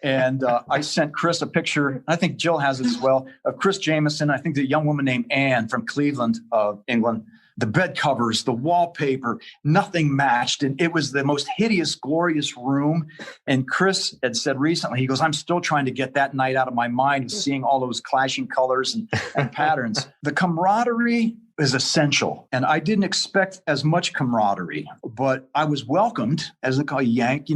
And I sent Chris a picture, I think Jill has it as well, of Chris Jameson. I think the young woman named Anne from Cleveland, England. The bed covers, the wallpaper, nothing matched. And it was the most hideous, glorious room. And Chris had said recently, he goes, I'm still trying to get that night out of my mind, seeing all those clashing colors and patterns. The camaraderie is essential. And I didn't expect as much camaraderie, but I was welcomed as a Yank.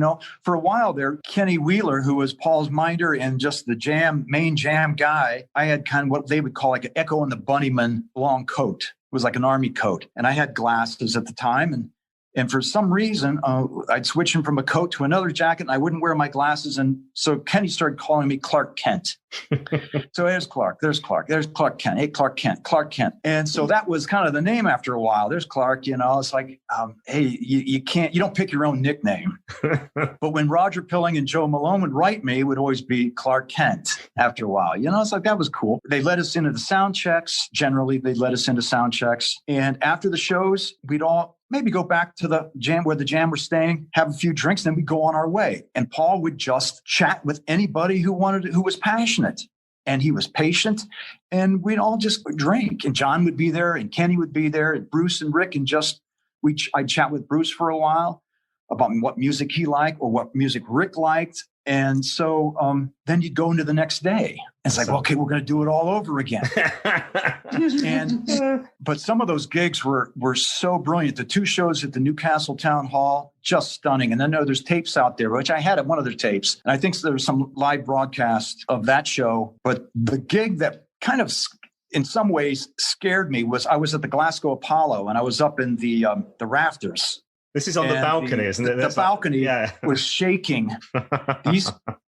For a while there, Kenny Wheeler, who was Paul's minder and just the main jam guy, I had kind of what they would call like an Echo and the Bunnyman long coat. It was like an army coat. And I had glasses at the time. And for some reason, I'd switch him from a coat to another jacket, and I wouldn't wear my glasses. And so Kenny started calling me Clark Kent. So there's Clark, there's Clark Kent. Hey, Clark Kent. And so that was kind of the name after a while. There's Clark, it's like, hey, you don't pick your own nickname. But when Roger Pilling and Joe Malone would write me, it would always be Clark Kent after a while. It's like, that was cool. They let us into the sound checks. Generally, they let us into sound checks. And after the shows, we'd all maybe go back to the jam where the jam were staying, have a few drinks, then we'd go on our way. And Paul would just chat with anybody who was passionate. And he was patient, and we'd all just drink. And John would be there, and Kenny would be there, and Bruce and Rick, and I'd chat with Bruce for a while about what music he liked or what music Rick liked. And so then you'd go into the next day. It's like, okay, we're going to do it all over again. But some of those gigs were so brilliant. The 2 shows at the Newcastle Town Hall, just stunning. And then there's tapes out there, which I had at one of their tapes. And I think there was some live broadcast of that show. But the gig that kind of in some ways scared me was I was at the Glasgow Apollo, and I was up in the rafters. This is on the balcony, isn't it? The balcony was shaking.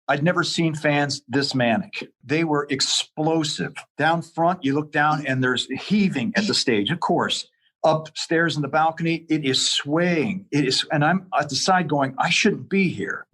I'd never seen fans this manic. They were explosive. Down front, you look down and there's heaving at the stage. Of course, upstairs in the balcony, it is swaying. And I'm at the side going, I shouldn't be here.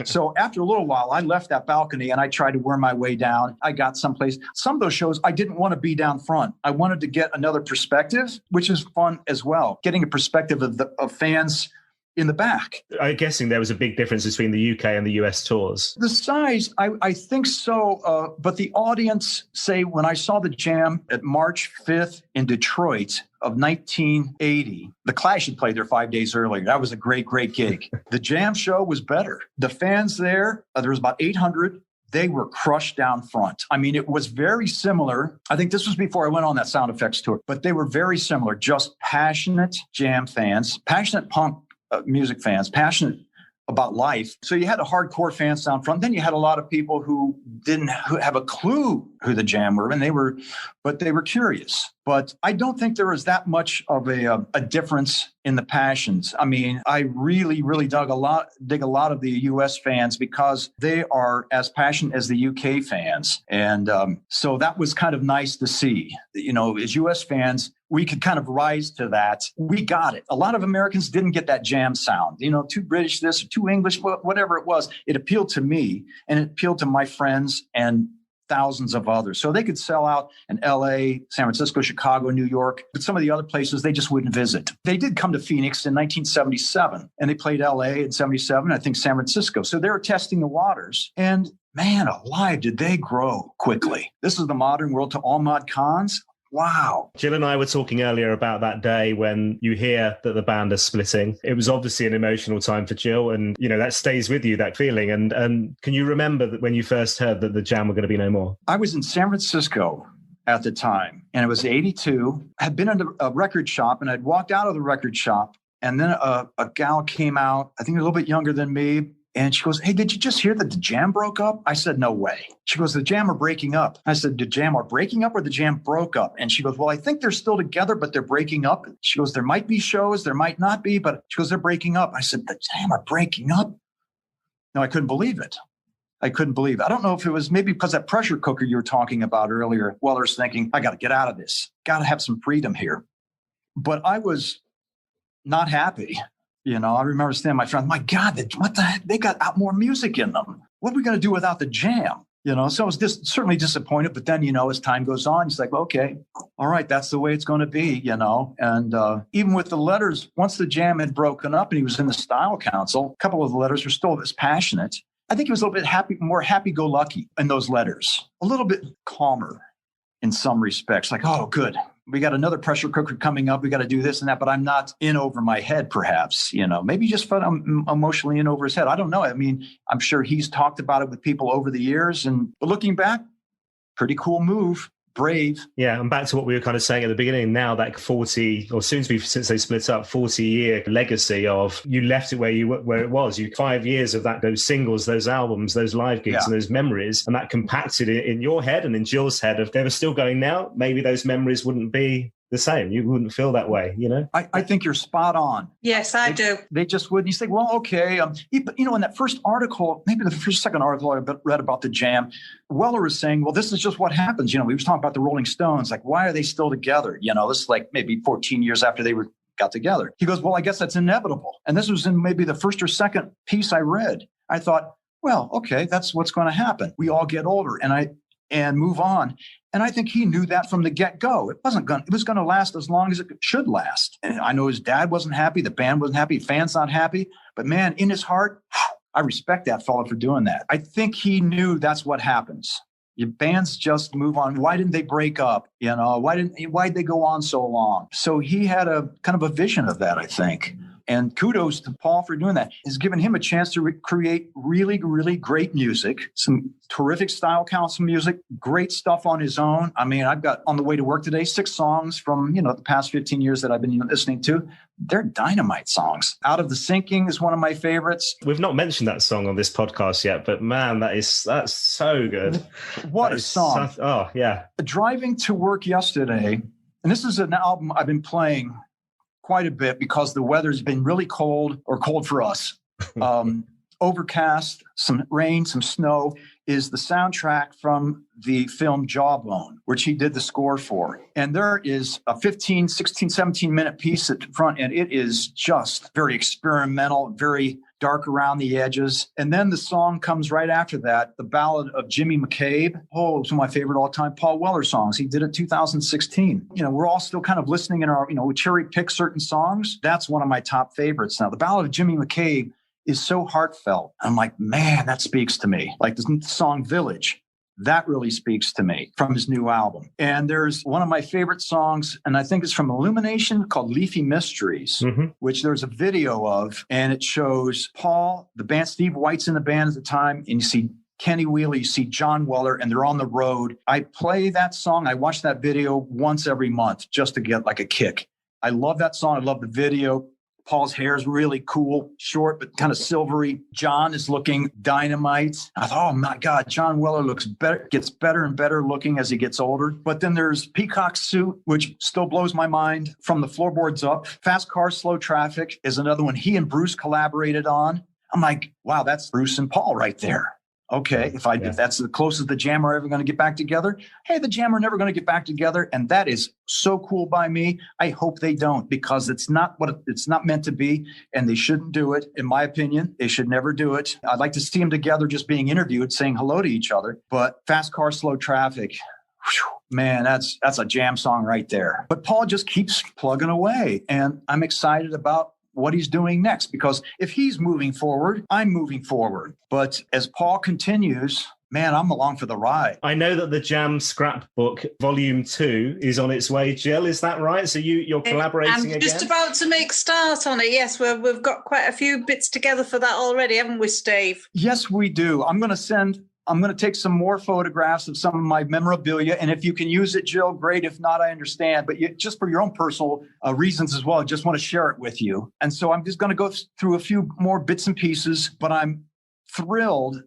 So after a little while, I left that balcony and I tried to worm my way down. I got someplace. Some of those shows, I didn't want to be down front. I wanted to get another perspective, which is fun as well. Getting a perspective of fans in the back. I'm guessing there was a big difference between the UK and the US tours. The size, I think so. But the audience, say, when I saw the Jam at March 5th in Detroit of 1980, the Clash had played there 5 days earlier. That was a great, great gig. The Jam show was better. The fans there was about 800. They were crushed down front. I mean, it was very similar. I think this was before I went on that sound effects tour, but they were very similar. Just passionate Jam fans, passionate punk music fans, passionate about life. So you had a hardcore fans down front. Then you had a lot of people who didn't have a clue who the Jam were, and they were curious. But I don't think there was that much of a difference in the passions. I mean, I really, really dig a lot of the U.S. fans because they are as passionate as the UK fans. And so that was kind of nice to see. As U.S. fans, we could kind of rise to that. We got it. A lot of Americans didn't get that Jam sound, too British this or too English, whatever it was. It appealed to me and it appealed to my friends and thousands of others. So they could sell out in LA, San Francisco, Chicago, New York, but some of the other places they just wouldn't visit. They did come to Phoenix in 1977 and they played LA in 77, I think San Francisco. So they were testing the waters and man alive, did they grow quickly. This is the modern world to all mod cons. Wow. Jill and I were talking earlier about that day when you hear that the band are splitting. It was obviously an emotional time for Jill, and that stays with you, that feeling. And can you remember that when you first heard that the Jam were going to be no more? I was in San Francisco at the time, and it was 82. I had been in a record shop, and I'd walked out of the record shop, and then a gal came out, I think a little bit younger than me, and she goes, "Hey, did you just hear that the Jam broke up?" I said, "No way." She goes, "The Jam are breaking up." I said, "The Jam are breaking up or the Jam broke up?" And she goes, "Well, I think they're still together, but they're breaking up." She goes, "There might be shows, there might not be," but she goes, "They're breaking up." I said, "The Jam are breaking up?" No, I couldn't believe it. I don't know if it was maybe because that pressure cooker you were talking about earlier, Weller's thinking, I got to get out of this. Got to have some freedom here. But I was not happy. I remember saying to my friend, "My God, what the heck? They got out more music in them. What are we going to do without the Jam?" So I was certainly disappointed. But then, as time goes on, it's like, okay, all right, that's the way it's going to be, And even with the letters, once the Jam had broken up and he was in the Style Council, a couple of the letters were still as passionate. I think he was a little bit more happy-go-lucky in those letters, a little bit calmer in some respects. Like, oh, good. We got another pressure cooker coming up. We got to do this and that, but I'm not in over my head, perhaps, maybe just felt emotionally in over his head. I don't know. I mean, I'm sure he's talked about it with people over the years. But looking back, pretty cool move. brave. Yeah, and back to what we were kind of saying at the beginning, now that 40, or soon to be, since they split up, 40-year legacy of you left it where it was. You 5 years of that, those singles, those albums, those live gigs, and those memories, and that compacted in your head and in Jill's head. If they were still going now, maybe those memories wouldn't be the same. You wouldn't feel that way, you know? I think you're spot on. Yes, I do. They just wouldn't. You say, well, okay. But, in that first article, maybe the second article I read about the Jam, Weller was saying, well, this is just what happens. We were talking about the Rolling Stones. Like, why are they still together? This is like maybe 14 years after they got together. He goes, well, I guess that's inevitable. And this was in maybe the first or second piece I read. I thought, well, okay, that's what's going to happen. We all get older and move on. And I think he knew that from the get-go. It was going to last as long as it should last. And I know his dad wasn't happy. The band wasn't happy. Fans not happy. But man, in his heart, I respect that fella for doing that. I think he knew that's what happens. Your bands just move on. Why didn't they break up? Why'd they go on so long? So he had a kind of a vision of that, I think. And kudos to Paul for doing that. It's given him a chance to create really, really great music, some terrific style council music, great stuff on his own. I mean, I've got on the way to work today, 6 songs from, the past 15 years that I've been listening to. They're dynamite songs. Out of the Sinking is one of my favorites. We've not mentioned that song on this podcast yet, but man, that's so good. What a song. Oh, yeah. Driving to work yesterday, and this is an album I've been playing quite a bit because the weather's been really cold, or cold for us. Overcast, some rain, some snow, is the soundtrack from the film Jawbone, which he did the score for. And there is a 15, 16, 17-minute piece at the front, and it is just very experimental, very dark around the edges. And then the song comes right after that, the ballad of Jimmy McCabe. Oh, it's one of my favorite all-time Paul Weller songs. He did it 2016. We're all still kind of listening in our, we cherry pick certain songs. That's one of my top favorites. Now, the ballad of Jimmy McCabe is so heartfelt. I'm like, man, that speaks to me. Like the song Village, that really speaks to me from his new album. And there's one of my favorite songs, and I think it's from Illumination, called Leafy Mysteries, which there's a video of, and it shows Paul, the band, Steve White's in the band at the time, and you see Kenny Wheeler, you see John Weller, and they're on the road. I play that song. I watch that video once every month just to get like a kick. I love that song. I love the video. Paul's hair is really cool, short, but kind of silvery. John is looking dynamite. I thought, oh my God, John Weller looks better, gets better and better looking as he gets older. But then there's Peacock's Suit, which still blows my mind, From the Floorboards Up. Fast Car, Slow Traffic is another one he and Bruce collaborated on. I'm like, wow, that's Bruce and Paul right there. Okay, if that's the closest the Jam are ever going to get back together. Hey, the Jam are never going to get back together, and that is so cool by me. I hope they don't, because it's not meant to be, and they shouldn't do it. In my opinion, they should never do it. I'd like to see them together, just being interviewed, saying hello to each other. But Fast Car, Slow Traffic. Whew, man, that's a Jam song right there. But Paul just keeps plugging away, and I'm excited about what he's doing next, because if he's moving forward, I'm moving forward. But as Paul continues, man, I'm along for the ride. I know that the Jam Scrapbook Volume 2 is on its way. Jill, is that right? So you're collaborating again? I'm just about to make start on it. Yes, we've got quite a few bits together for that already, haven't we, Steve? Yes, we do. I'm going to take some more photographs of some of my memorabilia. And if you can use it, Jill, great. If not, I understand. But just for your own personal reasons as well, I just want to share it with you. And so I'm just going to go through a few more bits and pieces, but I'm thrilled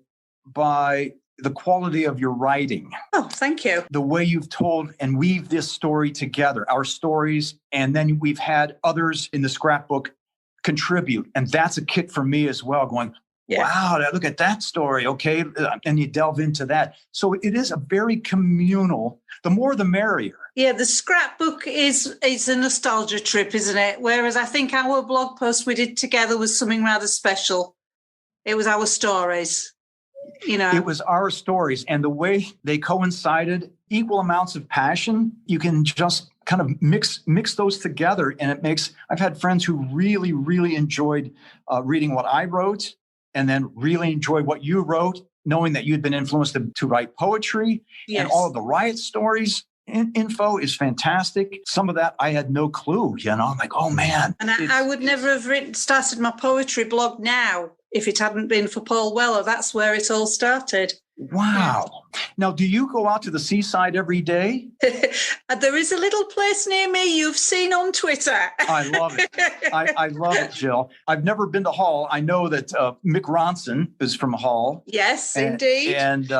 by the quality of your writing. Oh, thank you. The way you've told and weave this story together, our stories, and then we've had others in the scrapbook contribute. And that's a kick for me as well, going, yeah. Wow, look at that story. Okay. And you delve into that. So it is a very communal, the more the merrier. Yeah, the scrapbook is a nostalgia trip, isn't it? Whereas I think our blog post we did together was something rather special. It was our stories, It was our stories, and the way they coincided, equal amounts of passion, you can just kind of mix those together. And it makes, I've had friends who really, really enjoyed reading what I wrote, and then really enjoy what you wrote, knowing that you'd been influenced to write poetry. Yes. And all of the riot stories. Info is fantastic. Some of that I had no clue, I'm like, oh man. And I would never have started my poetry blog now if it hadn't been for Paul Weller. That's where it all started. Wow. Now, do you go out to the seaside every day? There is a little place near me you've seen on Twitter. I love it. I love it, Jill. I've never been to Hull. I know that Mick Ronson is from Hull. Yes, indeed. And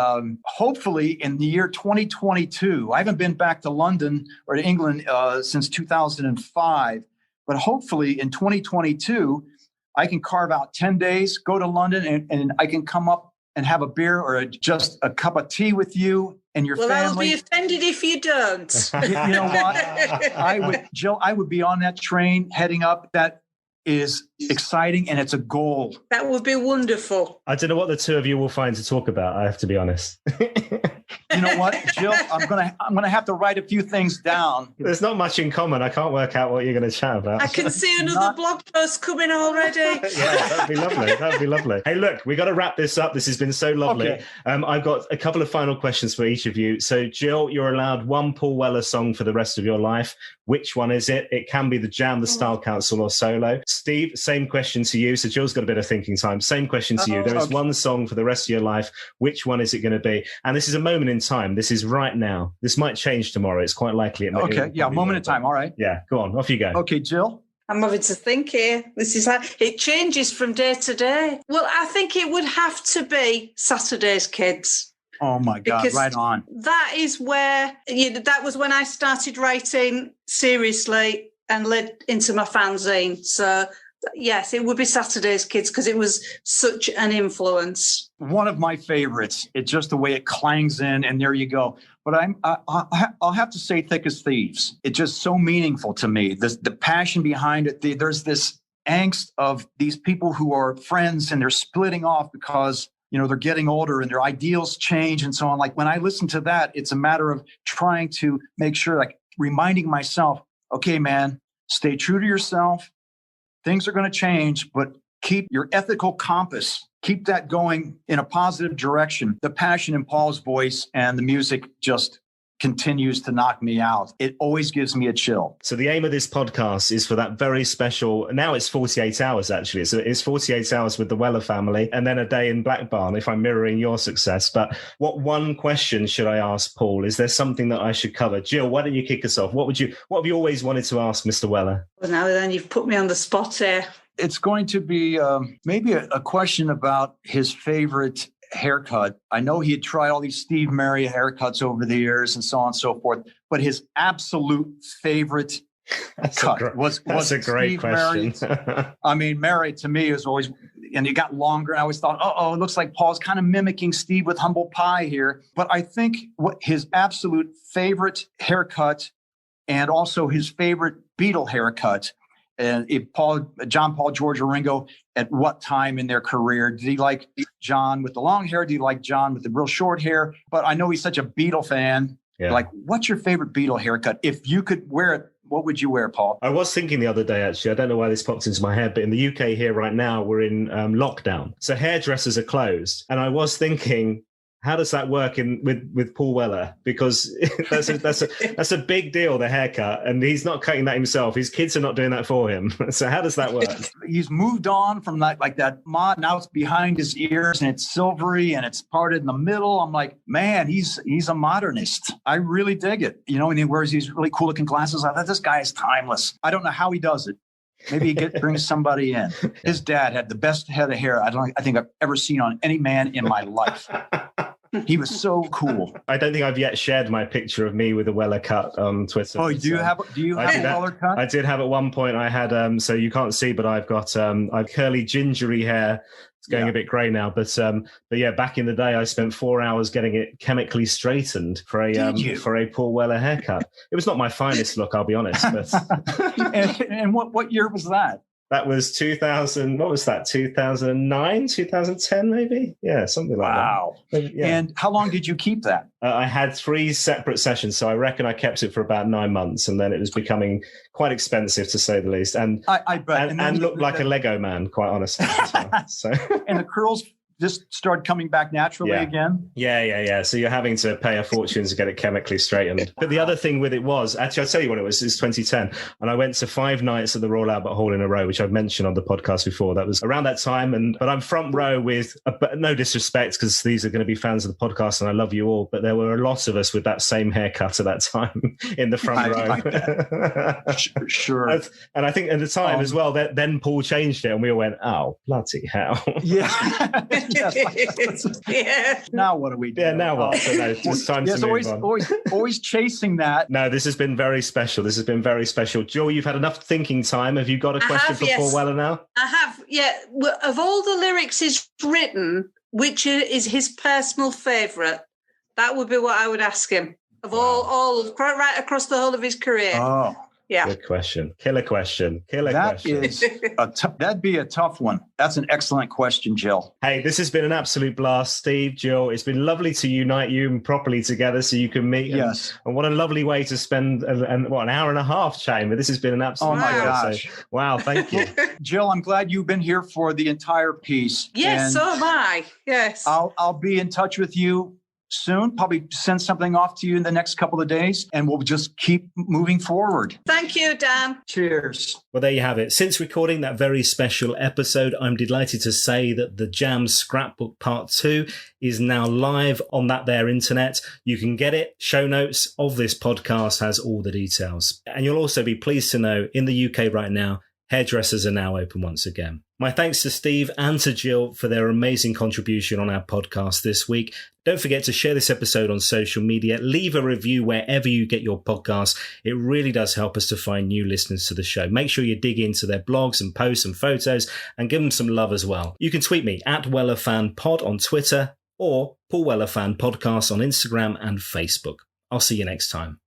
hopefully in the year 2022, I haven't been back to London or to England since 2005, but hopefully in 2022, I can carve out 10 days, go to London, and I can come up and have a beer or just a cup of tea with you and your family. Well, I'll be offended if you don't. You know what? Jill, I would be on that train heading up. That is exciting, and it's a goal. That would be wonderful. I don't know what the two of you will find to talk about, I have to be honest. You know what, Jill? I'm gonna have to write a few things down. There's not much in common. I can't work out what you're going to chat about. I can see another blog post coming already. Yeah, that'd be lovely. That'd be lovely. Hey, look, we got to wrap this up. This has been so lovely. Okay. I've got a couple of final questions for each of you. So, Jill, you're allowed one Paul Weller song for the rest of your life. Which one is it? It can be the Jam, the Style Council, or solo. Steve, same question to you. So Jill's got a bit of thinking time. Same question to you. There is one song for the rest of your life. Which one is it going to be? And this is a moment in time. This is right now. This might change tomorrow. It's quite likely. Moment in time. All right. Yeah, go on. Off you go. Okay, Jill. I'm having to think here. This is like, it changes from day to day. Well, I think it would have to be Saturday's Kids. Oh my God, because right on. That is where, that was when I started writing seriously and led into my fanzine. So yes, it would be Saturday's Kids because it was such an influence. One of my favorites. It's just the way it clangs in, and there you go. But I'll have to say Thick as Thieves. It's just so meaningful to me. The passion behind it. There's this angst of these people who are friends and they're splitting off because they're getting older and their ideals change and so on. Like when I listen to that, it's a matter of trying to make sure, like reminding myself, okay, man, stay true to yourself. Things are going to change, but keep your ethical compass. Keep that going in a positive direction. The passion in Paul's voice and the music just continues to knock me out. It always gives me a chill. So the aim of this podcast is for that very special, now it's 48 hours actually. So it's 48 hours with the Weller family and then a day in Black Barn if I'm mirroring your success. But what one question should I ask Paul? Is there something that I should cover? Jill, why don't you kick us off? What have you always wanted to ask Mr. Weller? Well, now then you've put me on the spot here. It's going to be maybe a question about his favorite haircut. I know he had tried all these Steve Mary haircuts over the years and so on and so forth, but his absolute favorite cut was a great Steve question. I mean, Mary to me is always, and it got longer. And I always thought, it looks like Paul's kind of mimicking Steve with humble pie here. But I think what his absolute favorite haircut and also his favorite Beatle haircut. And if John, Paul, George, or Ringo, at what time in their career? Did he like John with the long hair? Did he like John with the real short hair? But I know he's such a Beatle fan. Yeah. Like, what's your favorite Beatle haircut? If you could wear it, what would you wear, Paul? I was thinking the other day, actually, I don't know why this popped into my head, but in the UK here right now, we're in lockdown. So hairdressers are closed. And I was thinking, how does that work with Paul Weller? Because that's a big deal, the haircut, and he's not cutting that himself. His kids are not doing that for him. So how does that work? He's moved on from that, like that mod. Now it's behind his ears and it's silvery and it's parted in the middle. I'm like, man, he's a modernist. I really dig it. And he wears these really cool looking glasses. I thought this guy is timeless. I don't know how he does it. Maybe he brings somebody in. His dad had the best head of hair I think I've ever seen on any man in my life. He was so cool. I don't think I've yet shared my picture of me with a Weller cut on Twitter. Oh, do you have a Weller cut? I did have at one point. I had so you can't see, but I've got I've curly gingery hair. It's going a bit grey now, but yeah, back in the day, I spent 4 hours getting it chemically straightented for a Paul Weller haircut. It was not my finest look, I'll be honest. But and what year was that? That was 2000. What was that? 2009, 2010, maybe? Yeah, something like that. Wow. Yeah. And how long did you keep that? I had 3 separate sessions, so I reckon I kept it for about 9 months, and then it was becoming quite expensive, to say the least. And I bet. And looked like a Lego man, quite honestly. So. And the curls this started coming back naturally again? Yeah. So you're having to pay a fortune to get it chemically straightened. But the other thing with it was, actually, I'll tell you when it was 2010. And I went to 5 nights at the Royal Albert Hall in a row, which I've mentioned on the podcast before. That was around that time. But I'm front row with, no disrespect, because these are going to be fans of the podcast and I love you all. But there were a lot of us with that same haircut at that time in the front row. Sure. And I think at the time as well, then Paul changed it and we all went, oh, bloody hell. Yeah. Yeah. Now what do we do? Yeah, now what? So no, it's time to move on. Always chasing that. No, this has been very special. Jill, you've had enough thinking time. Have you got a question for Paul Weller now? I have, yeah. Of all the lyrics he's written, which is his personal favourite? That would be what I would ask him. Of all right across the whole of his career. Oh. Yeah. Good question. Killer question. That'd be a tough one. That's an excellent question, Jill. Hey, this has been an absolute blast. Steve, Jill, it's been lovely to unite you properly together so you can meet. Yes. And what a lovely way to spend an hour and a half chatting. But this has been an absolute gosh. So, wow, thank you. Jill, I'm glad you've been here for the entire piece. Yes, so am I. Yes. I'll be in touch with you soon, probably send something off to you in the next couple of days, and we'll just keep moving forward. Thank you, Dan. Cheers. Well, there you have it. Since recording that very special episode, I'm delighted to say that the Jam Scrapbook Part 2 is now live on that there internet. You can get it. Show notes of this podcast has all the details. And you'll also be pleased to know in the UK right now, hairdressers are now open once again. My thanks to Steve and to Jill for their amazing contribution on our podcast this week. Don't forget to share this episode on social media. Leave a review wherever you get your podcasts. It really does help us to find new listeners to the show. Make sure you dig into their blogs and posts and photos and give them some love as well. You can tweet me at WellerFanPod on Twitter or Paul Weller Fan Podcast on Instagram and Facebook. I'll see you next time.